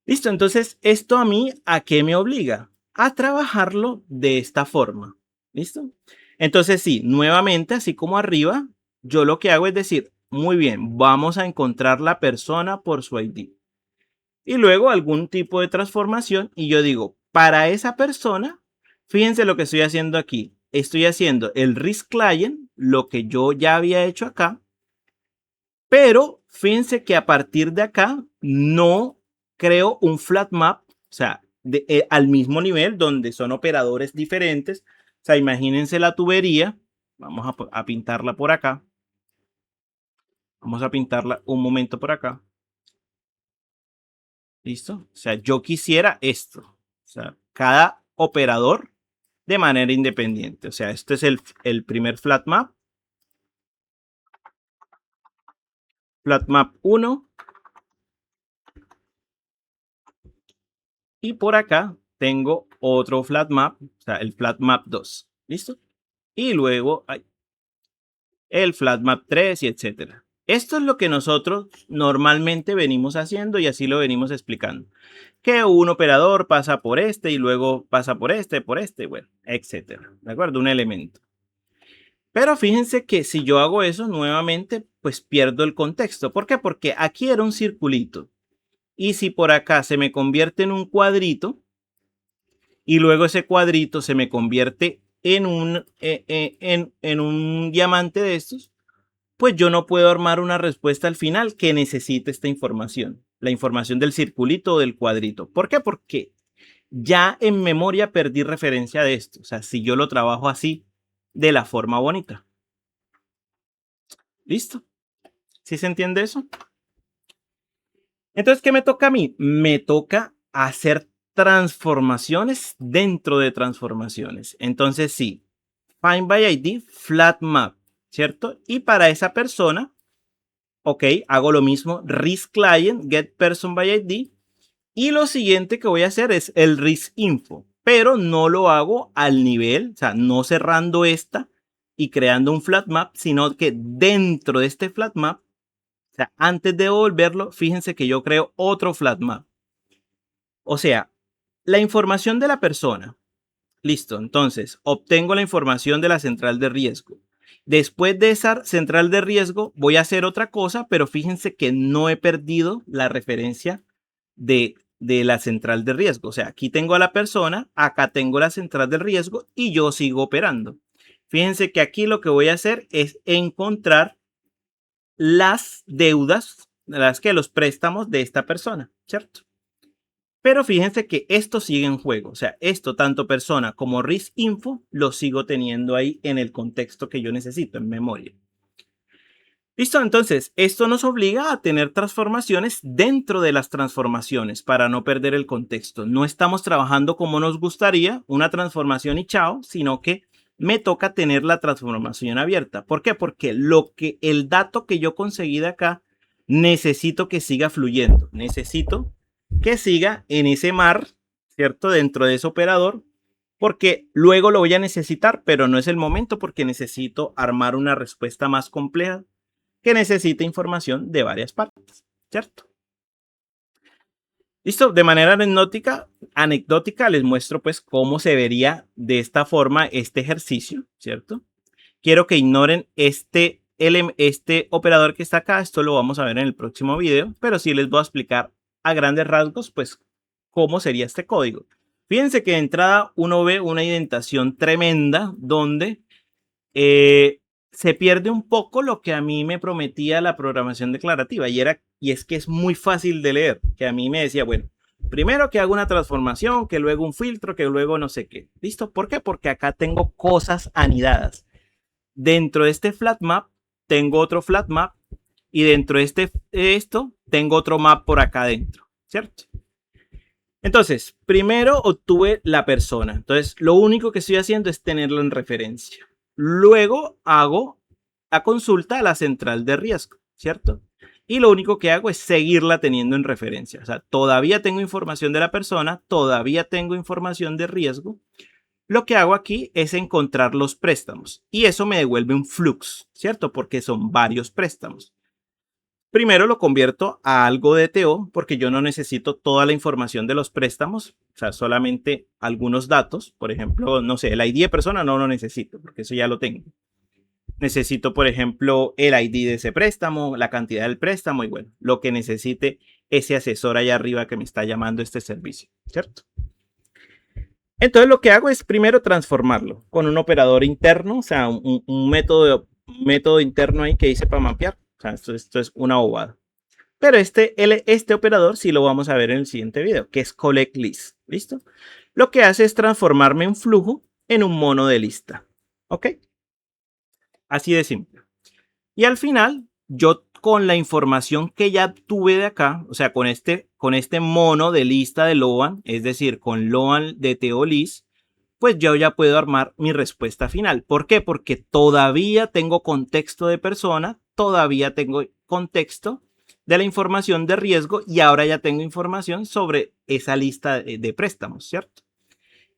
Listo, entonces esto a mí, ¿a qué me obliga? A trabajarlo de esta forma. ¿Listo? Entonces sí, nuevamente, así como arriba, yo lo que hago es decir, muy bien, vamos a encontrar la persona por su ID. Y luego algún tipo de transformación y yo digo, para esa persona, fíjense lo que estoy haciendo aquí. Estoy haciendo el risk client, lo que yo ya había hecho acá, pero fíjense que a partir de acá no creo un flat map, o sea, al mismo nivel donde son operadores diferentes. O sea, imagínense la tubería. Vamos a pintarla por acá. Vamos a pintarla un momento por acá. ¿Listo? O sea, yo quisiera esto. O sea, cada operador de manera independiente. O sea, este es el primer flat map. Flat map 1. Y por acá tengo otro flat map. O sea, el flat map 2. ¿Listo? Y luego hay el flat map 3 y etcétera. Esto es lo que nosotros normalmente venimos haciendo y así lo venimos explicando. Que un operador pasa por este y luego pasa por este, bueno, etcétera. ¿De acuerdo? Un elemento. Pero fíjense que si yo hago eso nuevamente, pues pierdo el contexto. ¿Por qué? Porque aquí era un circulito. Y si por acá se me convierte en un cuadrito y luego ese cuadrito se me convierte en un diamante de estos, pues yo no puedo armar una respuesta al final que necesite esta información. La información del circulito o del cuadrito. ¿Por qué? Porque ya en memoria perdí referencia de esto. O sea, si yo lo trabajo así, de la forma bonita. ¿Listo? ¿Sí se entiende eso? Entonces, ¿qué me toca a mí? Me toca hacer transformaciones dentro de transformaciones. Entonces, sí, find by ID, flat map, ¿cierto? Y para esa persona, ok, hago lo mismo, risk client, get person by ID. Y lo siguiente que voy a hacer es el risk info, pero no lo hago al nivel, o sea, no cerrando esta y creando un flat map, sino que dentro de este flat map, o sea, antes de devolverlo, fíjense que yo creo otro flat map. O sea, la información de la persona. Listo, entonces obtengo la información de la central de riesgo. Después de esa central de riesgo voy a hacer otra cosa, pero fíjense que no he perdido la referencia de la central de riesgo. O sea, aquí tengo a la persona, acá tengo la central de riesgo y yo sigo operando. Fíjense que aquí lo que voy a hacer es encontrar las deudas, los préstamos de esta persona, ¿cierto? Pero fíjense que esto sigue en juego. O sea, esto tanto persona como risk info lo sigo teniendo ahí en el contexto que yo necesito, en memoria. Listo, entonces esto nos obliga a tener transformaciones dentro de las transformaciones para no perder el contexto. No estamos trabajando como nos gustaría, una transformación y chao, sino que me toca tener la transformación abierta. ¿Por qué? Porque el dato que yo conseguí de acá necesito que siga fluyendo. Necesito que siga en ese mar, ¿cierto? Dentro de ese operador, porque luego lo voy a necesitar, pero no es el momento porque necesito armar una respuesta más compleja que necesita información de varias partes, ¿cierto? Listo, de manera anecdótica les muestro pues cómo se vería de esta forma este ejercicio, ¿cierto? Quiero que ignoren este operador que está acá, esto lo vamos a ver en el próximo video, pero sí les voy a explicar a grandes rasgos pues cómo sería este código. Fíjense que de entrada uno ve una indentación tremenda donde se pierde un poco lo que a mí me prometía la programación declarativa y es que es muy fácil de leer, que a mí me decía, bueno, primero que hago una transformación, que luego un filtro, que luego no sé qué. ¿Listo? ¿Por qué? Porque acá tengo cosas anidadas. Dentro de este flat map tengo otro flat map y dentro de esto tengo otro map por acá adentro, ¿cierto? Entonces, primero obtuve la persona. Entonces, lo único que estoy haciendo es tenerlo en referencia. Luego hago la consulta a la central de riesgo. ¿cierto? Y lo único que hago es seguirla teniendo en referencia. O sea, todavía tengo información de la persona, todavía tengo información de riesgo. Lo que hago aquí es encontrar los préstamos y eso me devuelve un flux, ¿cierto? Porque son varios préstamos. Primero lo convierto a algo de ETO porque yo no necesito toda la información de los préstamos, o sea, solamente algunos datos. Por ejemplo, no sé, el ID de persona no lo necesito porque eso ya lo tengo. Necesito, por ejemplo, el ID de ese préstamo, la cantidad del préstamo y bueno, lo que necesite ese asesor allá arriba que me está llamando este servicio, ¿cierto? Entonces lo que hago es primero transformarlo con un operador interno, o sea, un método interno ahí que hice para mapear. O sea, esto es una bobada. Pero este operador sí lo vamos a ver en el siguiente video, que es collect list. ¿Listo? Lo que hace es transformarme un flujo en un mono de lista. ¿Ok? Así de simple. Y al final, yo con la información que ya tuve de acá, o sea, con este mono de lista de Loan, es decir, con Loan de TeoList, pues yo ya puedo armar mi respuesta final. ¿Por qué? Porque todavía tengo contexto de persona, todavía tengo contexto de la información de riesgo y ahora ya tengo información sobre esa lista de préstamos, ¿cierto?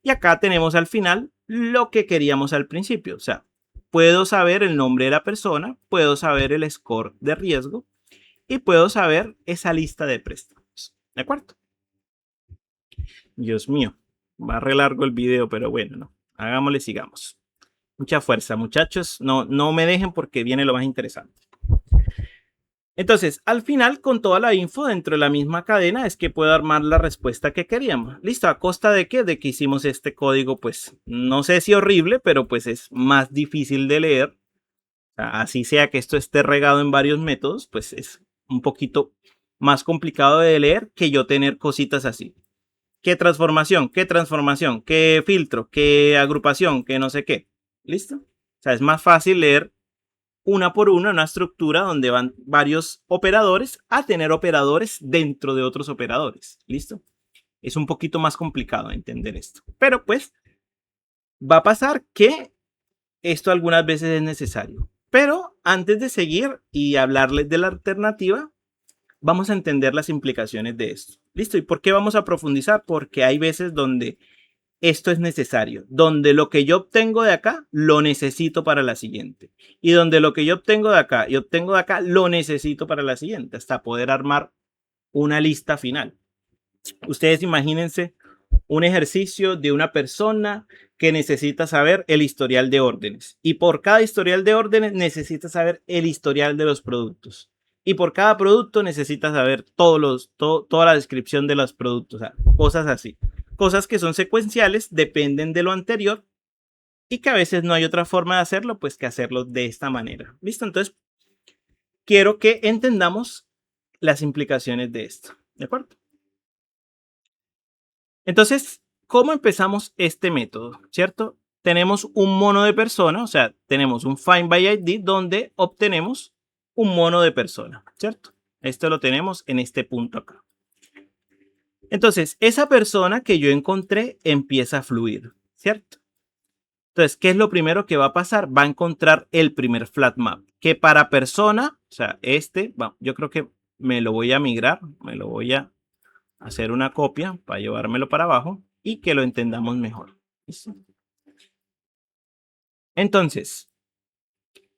Y acá tenemos al final lo que queríamos al principio, o sea, puedo saber el nombre de la persona, puedo saber el score de riesgo y puedo saber esa lista de préstamos. ¿De acuerdo? Dios mío, va re largo el video, pero bueno, no. Hagámosle, sigamos. Mucha fuerza, muchachos. No me dejen porque viene lo más interesante. Entonces, al final, con toda la info dentro de la misma cadena, es que puedo armar la respuesta que queríamos. ¿Listo? ¿A costa de qué? De que hicimos este código, pues, no sé si horrible, pero pues es más difícil de leer. O sea, así sea que esto esté regado en varios métodos, pues es un poquito más complicado de leer que yo tener cositas así. ¿Qué transformación? ¿Qué transformación? ¿Qué filtro? ¿Qué agrupación? ¿Qué no sé qué? ¿Listo? O sea, es más fácil leer una por una estructura donde van varios operadores a tener operadores dentro de otros operadores. ¿Listo? Es un poquito más complicado entender esto. Pero pues va a pasar que esto algunas veces es necesario. Pero antes de seguir y hablarles de la alternativa, vamos a entender las implicaciones de esto. ¿Listo? ¿Y por qué vamos a profundizar? Porque hay veces donde esto es necesario, donde lo que yo obtengo de acá lo necesito para la siguiente y donde lo que yo obtengo de acá y obtengo de acá lo necesito para la siguiente hasta poder armar una lista final. Ustedes imagínense un ejercicio de una persona que necesita saber el historial de órdenes y por cada historial de órdenes necesita saber el historial de los productos y por cada producto necesita saber toda la descripción de los productos, o sea, cosas así. Cosas que son secuenciales, dependen de lo anterior y que a veces no hay otra forma de hacerlo, pues que hacerlo de esta manera. ¿Listo? Entonces, quiero que entendamos las implicaciones de esto. ¿De acuerdo? Entonces, ¿cómo empezamos este método? ¿Cierto? Tenemos un mono de persona, o sea, tenemos un find by ID donde obtenemos un mono de persona, ¿cierto? Esto lo tenemos en este punto acá. Entonces, esa persona que yo encontré empieza a fluir, ¿cierto? Entonces, ¿qué es lo primero que va a pasar? Va a encontrar el primer flat map, que para persona, o sea, yo creo que me lo voy a migrar, me lo voy a hacer una copia para llevármelo para abajo y que lo entendamos mejor. ¿Listo? Entonces,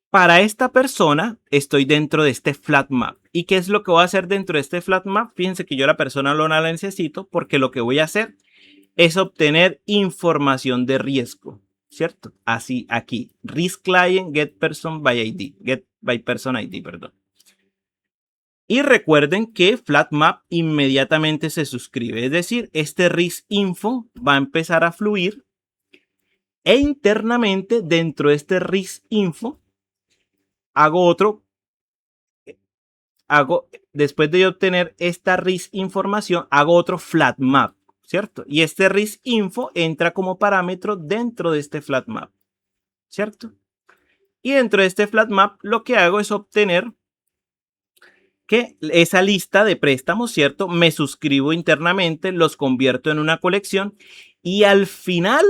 para esta persona estoy dentro de este flat map. ¿Y qué es lo que voy a hacer dentro de este flat map? Fíjense que yo la persona no la necesito porque lo que voy a hacer es obtener información de riesgo, ¿cierto? Así aquí, risk client get person by ID, get by person ID, perdón. Y recuerden que FlatMap inmediatamente se suscribe, es decir, este risk info va a empezar a fluir e internamente dentro de este risk info después de obtener esta risk información, hago otro FlatMap, ¿cierto? Y este risk info entra como parámetro dentro de este FlatMap, ¿cierto? Y dentro de este FlatMap lo que hago es obtener que esa lista de préstamos, ¿cierto? Me suscribo internamente, los convierto en una colección y al final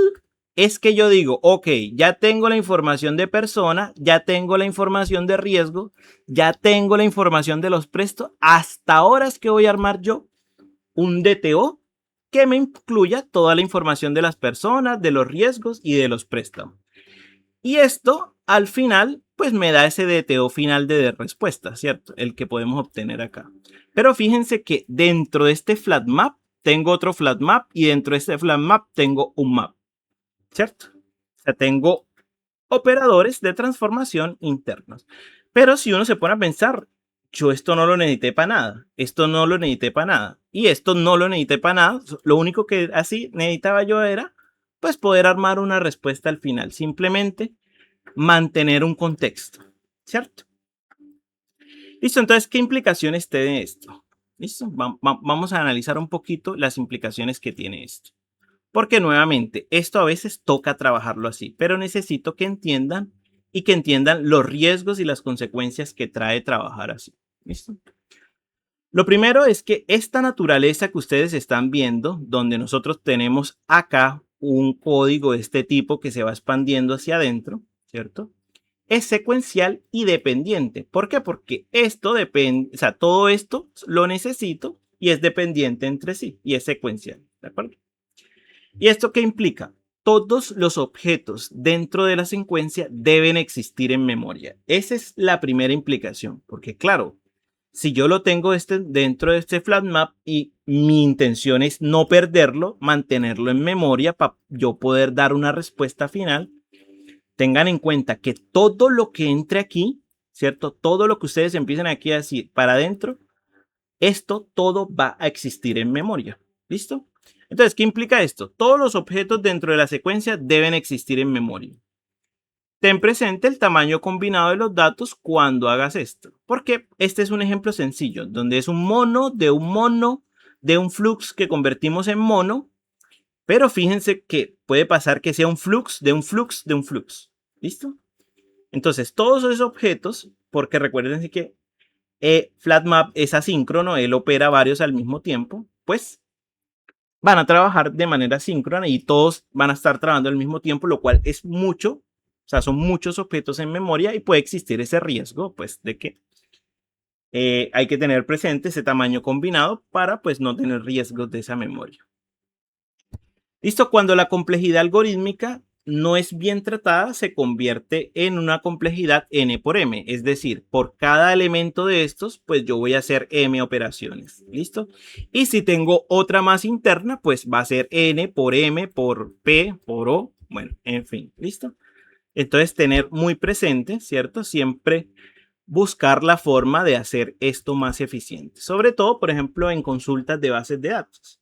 es que yo digo, ok, ya tengo la información de persona, ya tengo la información de riesgo, ya tengo la información de los prestos. Hasta ahora es que voy a armar yo un DTO que me incluya toda la información de las personas, de los riesgos y de los préstamos. Y esto al final pues me da ese DTO final de respuesta, ¿cierto? El que podemos obtener acá. Pero fíjense que dentro de este flat map tengo otro flat map y dentro de este flat map tengo un map, ¿cierto? O sea, tengo operadores de transformación internos. Pero si uno se pone a pensar, yo esto no lo necesité para nada, esto no lo necesité para nada y esto no lo necesité para nada. Lo único que así necesitaba yo era pues poder armar una respuesta al final, simplemente mantener un contexto, ¿cierto? Listo, entonces, ¿qué implicaciones tiene esto? Listo, vamos a analizar un poquito las implicaciones que tiene esto. Porque nuevamente, esto a veces toca trabajarlo así, pero necesito que entiendan y que entiendan los riesgos y las consecuencias que trae trabajar así. ¿Listo? Lo primero es que esta naturaleza que ustedes están viendo, donde nosotros tenemos acá un código de este tipo que se va expandiendo hacia adentro, ¿cierto? Es secuencial y dependiente. ¿Por qué? Porque esto depende, o sea, todo esto lo necesito y es dependiente entre sí y es secuencial, ¿de acuerdo? ¿Y esto qué implica? Todos los objetos dentro de la secuencia deben existir en memoria. Esa es la primera implicación, porque claro, si yo lo tengo dentro de este flat map y mi intención es no perderlo, mantenerlo en memoria para yo poder dar una respuesta final, tengan en cuenta que todo lo que entre aquí, ¿cierto? Todo lo que ustedes empiecen aquí a decir para adentro, esto todo va a existir en memoria. ¿Listo? Entonces, ¿qué implica esto? Todos los objetos dentro de la secuencia deben existir en memoria. Ten presente el tamaño combinado de los datos cuando hagas esto. Porque este es un ejemplo sencillo, donde es un mono, de un flux que convertimos en mono. Pero fíjense que puede pasar que sea un flux, de un flux, de un flux. ¿Listo? Entonces, todos esos objetos, porque recuerden que FlatMap es asíncrono, él opera varios al mismo tiempo, pues van a trabajar de manera síncrona y todos van a estar trabajando al mismo tiempo, lo cual es mucho, o sea, son muchos objetos en memoria y puede existir ese riesgo, pues, de que hay que tener presente ese tamaño combinado para, pues, no tener riesgos de esa memoria. Listo, cuando la complejidad algorítmica no es bien tratada, se convierte en una complejidad n por m. Es decir, por cada elemento de estos, pues yo voy a hacer m operaciones. ¿Listo? Y si tengo otra más interna, pues va a ser n por m, por p, por o. Bueno, en fin, ¿listo? Entonces, tener muy presente, ¿cierto? Siempre buscar la forma de hacer esto más eficiente. Sobre todo, por ejemplo, en consultas de bases de datos.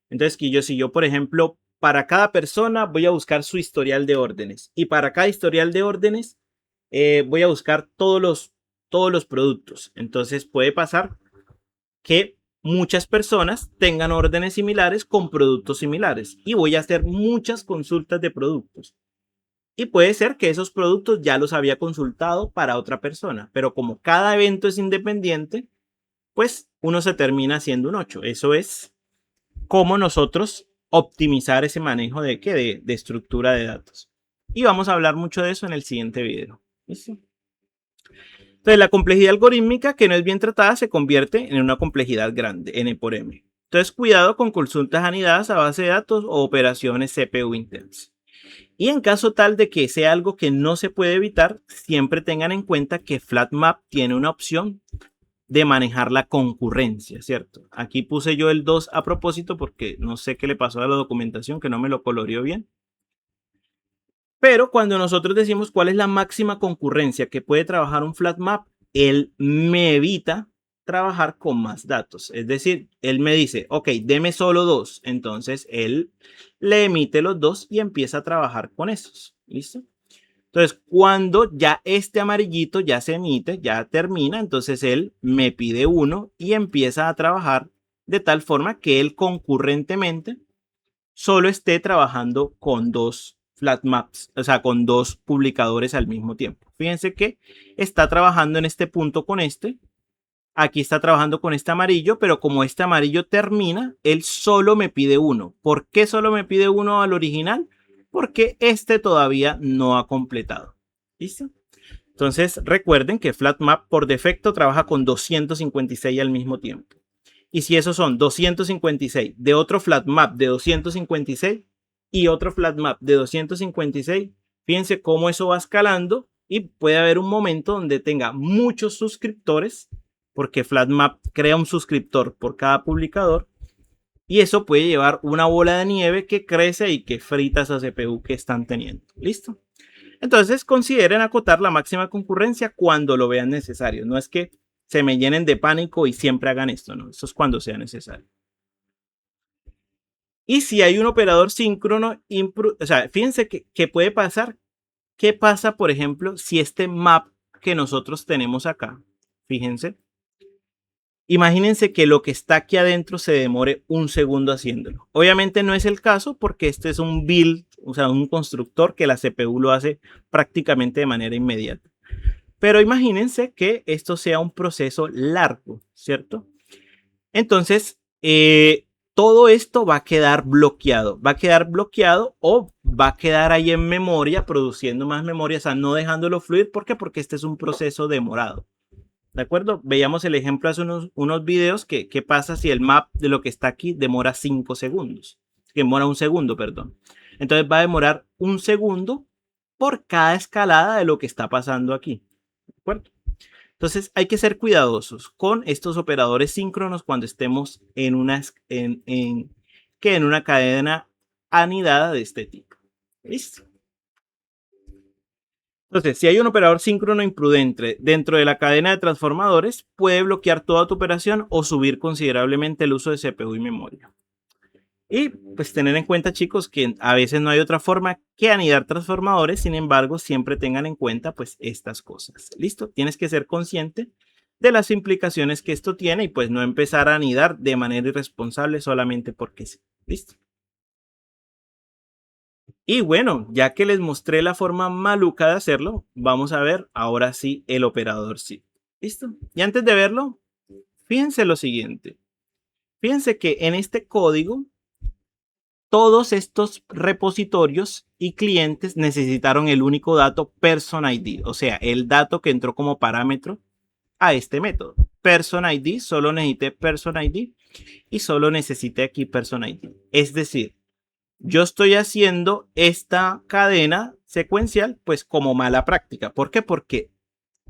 Entonces, si yo, por ejemplo, para cada persona voy a buscar su historial de órdenes y para cada historial de órdenes voy a buscar todos los productos. Entonces, puede pasar que muchas personas tengan órdenes similares con productos similares y voy a hacer muchas consultas de productos. Y puede ser que esos productos ya los había consultado para otra persona, pero como cada evento es independiente, pues uno se termina haciendo un 8. Eso es cómo nosotros optimizar ese manejo de estructura de datos. Y vamos a hablar mucho de eso en el siguiente video. ¿Listo? Entonces, la complejidad algorítmica que no es bien tratada se convierte en una complejidad grande, n por m. Entonces, cuidado con consultas anidadas a base de datos o operaciones CPU intensas. Y en caso tal de que sea algo que no se puede evitar, siempre tengan en cuenta que FlatMap tiene una opción de manejar la concurrencia, ¿cierto? Aquí puse yo el 2 a propósito porque no sé qué le pasó a la documentación, que no me lo coloreó bien. Pero cuando nosotros decimos cuál es la máxima concurrencia que puede trabajar un flat map, él me evita trabajar con más datos. Es decir, él me dice, ok, deme solo 2. Entonces, él le emite los 2 y empieza a trabajar con esos. ¿Listo? Entonces, cuando ya este amarillito ya se emite, ya termina, entonces él me pide 1 y empieza a trabajar de tal forma que él concurrentemente solo esté trabajando con 2 flat maps, o sea, con 2 publicadores al mismo tiempo. Fíjense que está trabajando en este punto con este. Aquí está trabajando con este amarillo, pero como este amarillo termina, él solo me pide 1. ¿Por qué solo me pide 1 al original? porque este todavía no ha completado. ¿Listo? Entonces recuerden que FlatMap por defecto trabaja con 256 al mismo tiempo. Y si esos son 256 de otro FlatMap de 256 y otro FlatMap de 256, fíjense cómo eso va escalando y puede haber un momento donde tenga muchos suscriptores, porque FlatMap crea un suscriptor por cada publicador, y eso puede llevar una bola de nieve que crece y que frita esa CPU que están teniendo. ¿Listo? Entonces consideren acotar la máxima concurrencia cuando lo vean necesario. No es que se me llenen de pánico y siempre hagan esto, ¿no? Eso es cuando sea necesario. Y si hay un operador síncrono, o sea, fíjense que puede pasar. ¿Qué pasa, por ejemplo, si este map que nosotros tenemos acá, fíjense, imagínense que lo que está aquí adentro se demore un segundo haciéndolo? Obviamente no es el caso porque este es un build, o sea, un constructor que la CPU lo hace prácticamente de manera inmediata. Pero imagínense que esto sea un proceso largo, ¿cierto? Entonces, todo esto va a quedar bloqueado. Va a quedar bloqueado o va a quedar ahí en memoria, produciendo más memoria, o sea, no dejándolo fluir. ¿Por qué? Porque este es un proceso demorado. ¿De acuerdo? Veíamos el ejemplo hace unos videos que qué pasa si el map de lo que está aquí demora 5 segundos. Que demora un segundo, perdón. Entonces va a demorar un segundo por cada escalada de lo que está pasando aquí. ¿De acuerdo? Entonces hay que ser cuidadosos con estos operadores síncronos cuando estemos en una cadena anidada de este tipo. ¿Listo? Entonces, si hay un operador síncrono imprudente dentro de la cadena de transformadores, puede bloquear toda tu operación o subir considerablemente el uso de CPU y memoria. Y pues tener en cuenta, chicos, que a veces no hay otra forma que anidar transformadores. Sin embargo, siempre tengan en cuenta pues estas cosas. ¿Listo? Tienes que ser consciente de las implicaciones que esto tiene y pues no empezar a anidar de manera irresponsable solamente porque sí. ¿Listo? Y bueno, ya que les mostré la forma maluca de hacerlo, vamos a ver ahora sí el operador sí. ¿Listo? Y antes de verlo, fíjense lo siguiente. Fíjense que en este código todos estos repositorios y clientes necesitaron el único dato person ID, o sea, el dato que entró como parámetro a este método. Person ID, solo necesité person ID y solo necesité aquí person ID. Es decir, yo estoy haciendo esta cadena secuencial pues como mala práctica. ¿Por qué? Porque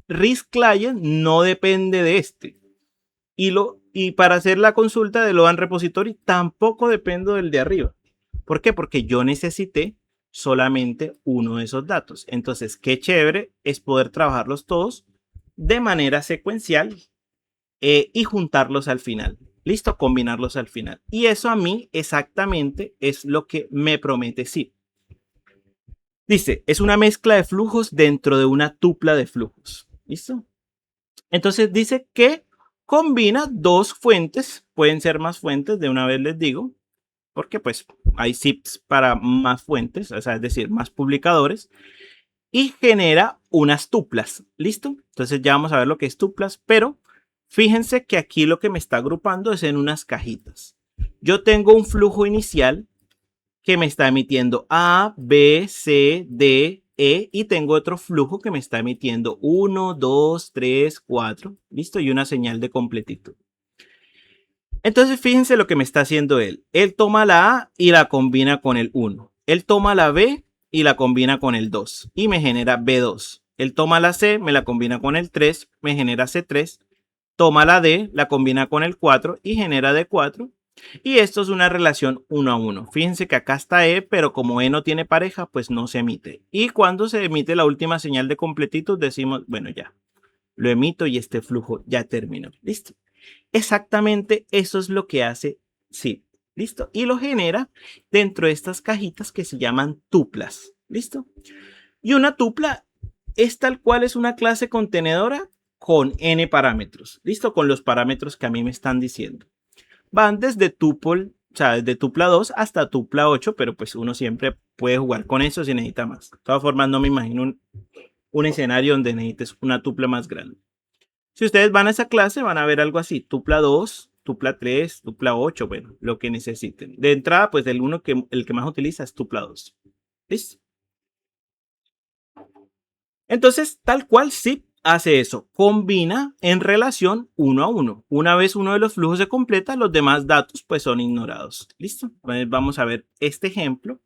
RISC Client no depende de este. Y para hacer la consulta de Loan Repository tampoco dependo del de arriba. ¿Por qué? Porque yo necesité solamente uno de esos datos. Entonces, qué chévere es poder trabajarlos todos de manera secuencial y juntarlos al final. Listo, combinarlos al final. Y eso a mí exactamente es lo que me promete SIP. Dice, es una mezcla de flujos dentro de una tupla de flujos. ¿Listo? Entonces dice que combina dos fuentes, pueden ser más fuentes, de una vez les digo, porque pues hay zips para más fuentes, o sea, es decir, más publicadores, y genera unas tuplas. ¿Listo? Entonces ya vamos a ver lo que es tuplas, pero fíjense que aquí lo que me está agrupando es en unas cajitas. Yo tengo un flujo inicial que me está emitiendo A, B, C, D, E y tengo otro flujo que me está emitiendo 1, 2, 3, 4, ¿listo? Y una señal de completitud. Entonces fíjense lo que me está haciendo él. Él toma la A y la combina con el 1. Él toma la B y la combina con el 2 y me genera B2. Él toma la C, me la combina con el 3, me genera C3. Toma la D, la combina con el 4 y genera D4. Y esto es una relación 1 a 1. Fíjense que acá está E, pero como E no tiene pareja, pues no se emite. Y cuando se emite la última señal de completitud, decimos, bueno, ya, lo emito y este flujo ya terminó. ¿Listo? Exactamente eso es lo que hace SIP. ¿Listo? Y lo genera dentro de estas cajitas que se llaman tuplas. ¿Listo? Y una tupla es tal cual es una clase contenedora con n parámetros. ¿Listo? Con los parámetros que a mí me están diciendo. Van desde tuple, o sea, desde tupla 2 hasta tupla 8, pero pues uno siempre puede jugar con eso si necesita más. De todas formas, no me imagino un escenario donde necesites una tupla más grande. Si ustedes van a esa clase, van a ver algo así, tupla 2, tupla 3, tupla 8, bueno, lo que necesiten. De entrada, pues el que más utiliza es tupla 2. ¿Listo? Entonces, tal cual zip hace eso, combina en relación uno a uno. Una vez uno de los flujos se completa, los demás datos pues son ignorados. ¿Listo? Entonces vamos a ver este ejemplo.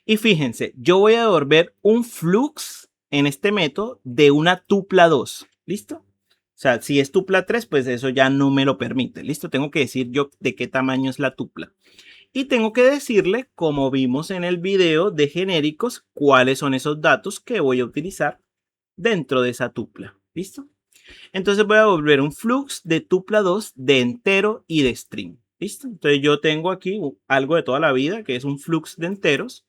Y fíjense, yo voy a devolver un flux en este método de una tupla 2. ¿Listo? O sea, si es tupla 3, pues eso ya no me lo permite. ¿Listo? Tengo que decir yo de qué tamaño es la tupla. Y tengo que decirle, como vimos en el video de genéricos, cuáles son esos datos que voy a utilizar dentro de esa tupla. ¿Listo? Entonces voy a volver un flux de tupla 2 de entero y de string. ¿Listo? Entonces yo tengo aquí algo de toda la vida, que es un flux de enteros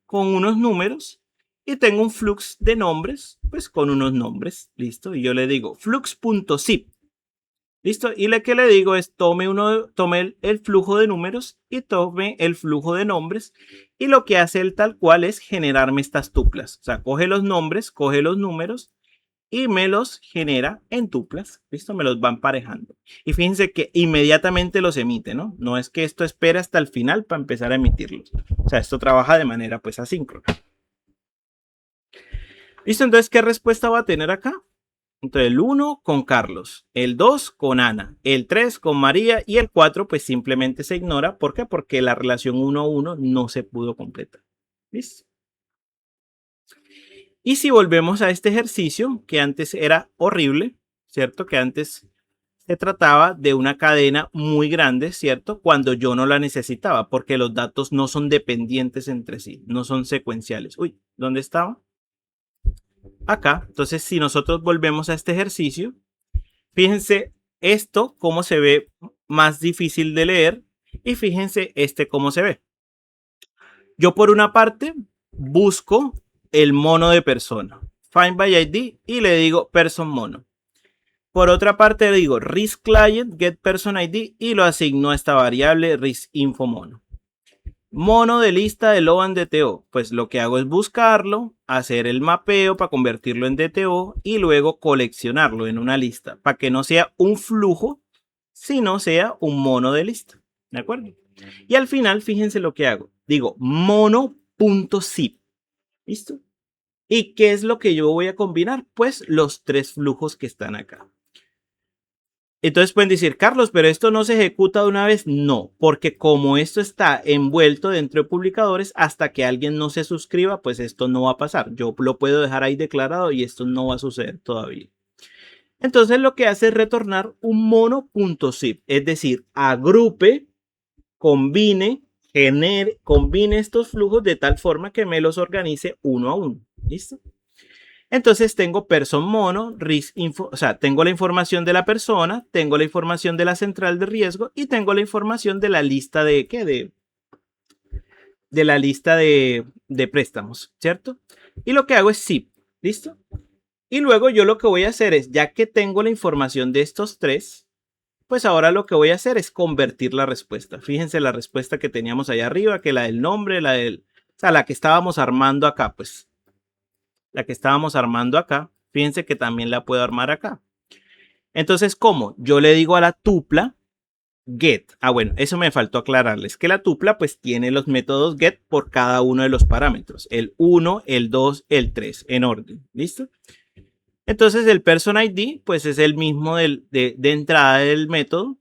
con unos números, y tengo un flux de nombres, pues con unos nombres. ¿Listo? Y yo le digo flux.zip. ¿Listo? Y lo que le digo es tome el flujo de números y tome el flujo de nombres. Y lo que hace él tal cual es generarme estas tuplas. O sea, coge los nombres, coge los números y me los genera en tuplas. ¿Listo? Me los va emparejando. Y fíjense que inmediatamente los emite, ¿no? No es que esto espera hasta el final para empezar a emitirlos. O sea, esto trabaja de manera pues asíncrona. ¿Listo? Entonces, ¿qué respuesta va a tener acá? Entonces el 1 con Carlos, el 2 con Ana, el 3 con María y el 4 pues simplemente se ignora. ¿Por qué? Porque la relación 1 a 1 no se pudo completar. ¿Listo? Y si volvemos a este ejercicio que antes era horrible, ¿cierto? Que antes se trataba de una cadena muy grande, ¿cierto? Cuando yo no la necesitaba, porque los datos no son dependientes entre sí, no son secuenciales. Uy, ¿dónde estaba? Acá. Entonces, si nosotros volvemos a este ejercicio, fíjense esto cómo se ve más difícil de leer y fíjense este cómo se ve. Yo por una parte busco el mono de persona, find by ID, y le digo person mono. Por otra parte le digo risk client get person ID y lo asigno a esta variable risk info mono. Mono de lista de Logan DTO, pues lo que hago es buscarlo, hacer el mapeo para convertirlo en DTO y luego coleccionarlo en una lista para que no sea un flujo, sino sea un mono de lista. ¿De acuerdo? Y al final, fíjense lo que hago. Digo mono.zip. ¿Listo? ¿Y qué es lo que yo voy a combinar? Pues los tres flujos que están acá. Entonces pueden decir, Carlos, pero esto no se ejecuta de una vez. No, porque como esto está envuelto dentro de publicadores, hasta que alguien no se suscriba, pues esto no va a pasar. Yo lo puedo dejar ahí declarado y esto no va a suceder todavía. Entonces lo que hace es retornar un mono.zip, es decir, agrupe, combine, combine estos flujos de tal forma que me los organice uno a uno. ¿Listo? Entonces tengo person mono, risk info, o sea, tengo la información de la persona, tengo la información de la central de riesgo y tengo la información de la lista de ¿qué? De la lista de préstamos, ¿cierto? Y lo que hago es zip, ¿listo? Y luego yo lo que voy a hacer es, ya que tengo la información de estos tres, pues ahora lo que voy a hacer es convertir la respuesta. Fíjense la respuesta que teníamos allá arriba, que la del nombre, o sea, la que estábamos armando acá, pues. La que estábamos armando acá, fíjense que también la puedo armar acá. Entonces, ¿cómo? Yo le digo a la tupla get. Ah, bueno, eso me faltó aclararles, que la tupla pues tiene los métodos get por cada uno de los parámetros. El 1, el 2, el 3, en orden. ¿Listo? Entonces el person ID pues es el mismo de entrada del método.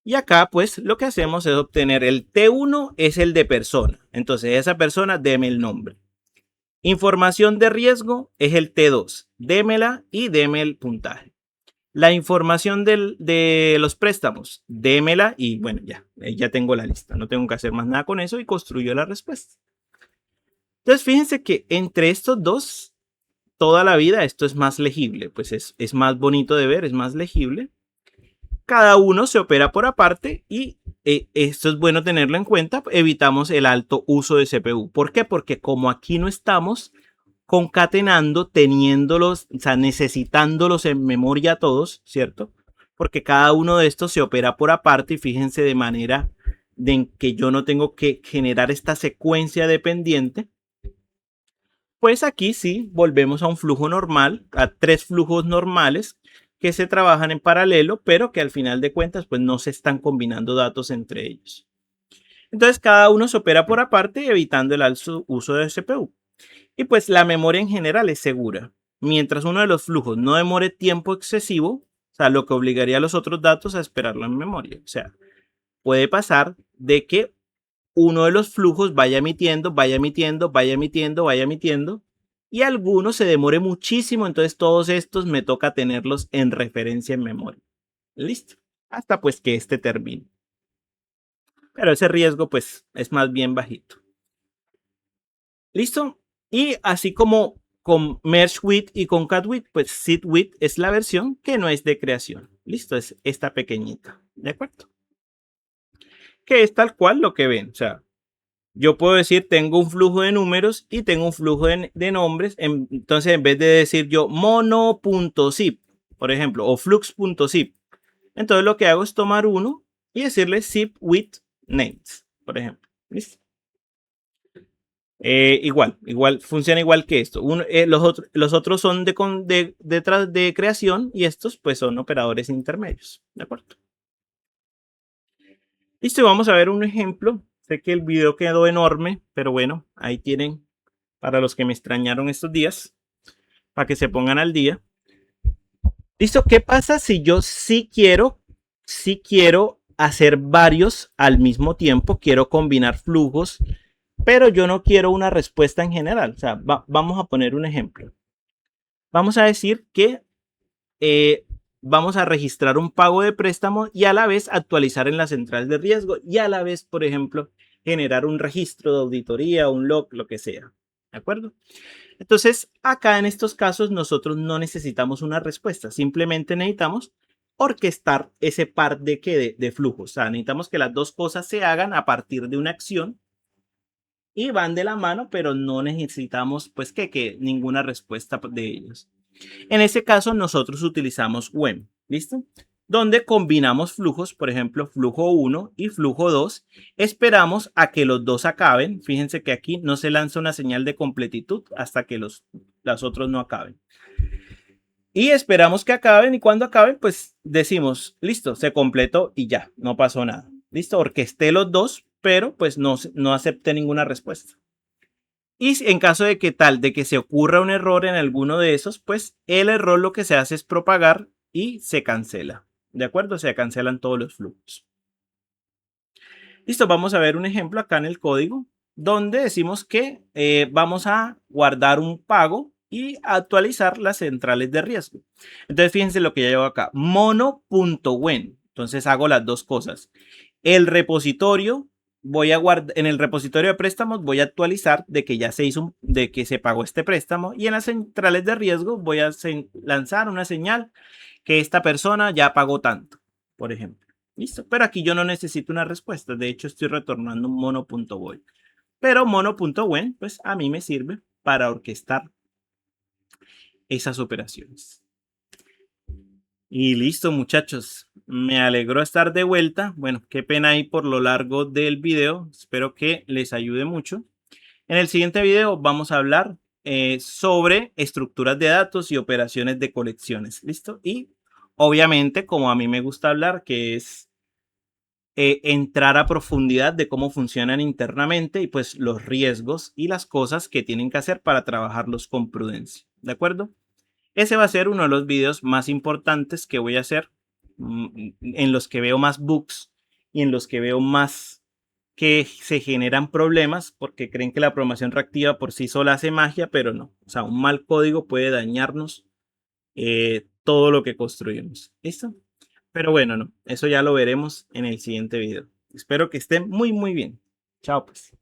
Y acá pues lo que hacemos es obtener el T1 es el de persona. Entonces esa persona deme el nombre. Información de riesgo es el T2. Démela y deme el puntaje. La información de los préstamos, démela y bueno, ya tengo la lista. No tengo que hacer más nada con eso y construyo la respuesta. Entonces fíjense que entre estos dos, toda la vida esto es más legible. Pues es más bonito de ver, es más legible. Cada uno se opera por aparte y esto es bueno tenerlo en cuenta. Evitamos el alto uso de CPU. ¿Por qué? Porque como aquí no estamos concatenando, teniéndolos, o sea, necesitándolos en memoria todos, ¿cierto? Porque cada uno de estos se opera por aparte y fíjense de manera de que yo no tengo que generar esta secuencia dependiente. Pues aquí sí, volvemos a un flujo normal, a tres flujos normales que se trabajan en paralelo, pero que al final de cuentas pues no se están combinando datos entre ellos. Entonces cada uno se opera por aparte, evitando el alto uso de CPU. Y pues la memoria en general es segura. Mientras uno de los flujos no demore tiempo excesivo, o sea, lo que obligaría a los otros datos a esperarlo en memoria. O sea, puede pasar de que uno de los flujos vaya emitiendo, vaya emitiendo, vaya emitiendo, vaya emitiendo, y alguno se demore muchísimo, entonces todos estos me toca tenerlos en referencia en memoria. Listo. Hasta pues que este termine. Pero ese riesgo pues es más bien bajito. ¿Listo? Y así como con Merge With y con Cat With, pues Sit With es la versión que no es de creación. Listo, es esta pequeñita. ¿De acuerdo? Que es tal cual lo que ven. O sea, yo puedo decir tengo un flujo de números y tengo un flujo de nombres. Entonces, en vez de decir yo mono.zip, por ejemplo, o flux.zip, entonces lo que hago es tomar uno y decirle zip with names, por ejemplo. ¿Listo? Igual, funciona igual que esto. Los otros son de creación y estos pues son operadores intermedios. ¿De acuerdo? Listo, vamos a ver un ejemplo. Sé que el video quedó enorme, pero bueno, ahí tienen para los que me extrañaron estos días, para que se pongan al día. Listo, ¿qué pasa si yo sí quiero hacer varios al mismo tiempo? Quiero combinar flujos, pero yo no quiero una respuesta en general. O sea, vamos a poner un ejemplo. Vamos a decir que vamos a registrar un pago de préstamo y a la vez actualizar en la central de riesgo y a la vez, por ejemplo, generar un registro de auditoría, un log, lo que sea. ¿De acuerdo? Entonces, acá en estos casos nosotros no necesitamos una respuesta, simplemente necesitamos orquestar ese par de flujos. O sea, necesitamos que las dos cosas se hagan a partir de una acción y van de la mano, pero no necesitamos pues que ninguna respuesta de ellos. En ese caso, nosotros utilizamos WEM, ¿listo? Donde combinamos flujos, por ejemplo, flujo 1 y flujo 2. Esperamos a que los dos acaben. Fíjense que aquí no se lanza una señal de completitud hasta que los otros no acaben. Y esperamos que acaben y cuando acaben, pues decimos, listo, se completó y ya, no pasó nada. Listo, orquesté los dos, pero pues no acepté ninguna respuesta. Y en caso de que se ocurra un error en alguno de esos, pues el error lo que se hace es propagar y se cancela. ¿De acuerdo? Se cancelan todos los flujos. Listo, vamos a ver un ejemplo acá en el código donde decimos que vamos a guardar un pago y actualizar las centrales de riesgo. Entonces fíjense lo que ya llevo acá, mono.when. Entonces hago las dos cosas. El repositorio voy a guardar en el repositorio de préstamos, voy a actualizar de que ya se hizo, de que se pagó este préstamo y en las centrales de riesgo voy a lanzar una señal que esta persona ya pagó tanto, por ejemplo. Listo, pero aquí yo no necesito una respuesta, de hecho estoy retornando un mono.void. Pero mono.when, pues a mí me sirve para orquestar esas operaciones. Y listo, muchachos. Me alegró estar de vuelta. Bueno, qué pena ahí por lo largo del video. Espero que les ayude mucho. En el siguiente video vamos a hablar sobre estructuras de datos y operaciones de colecciones. ¿Listo? Y obviamente, como a mí me gusta hablar, que es entrar a profundidad de cómo funcionan internamente y pues los riesgos y las cosas que tienen que hacer para trabajarlos con prudencia. ¿De acuerdo? Ese va a ser uno de los videos más importantes que voy a hacer, en los que veo más bugs y en los que veo más que se generan problemas porque creen que la programación reactiva por sí sola hace magia, pero no. O sea, un mal código puede dañarnos todo lo que construimos. ¿Listo? Pero bueno, no, eso ya lo veremos en el siguiente video. Espero que estén muy, muy bien. Chao, pues.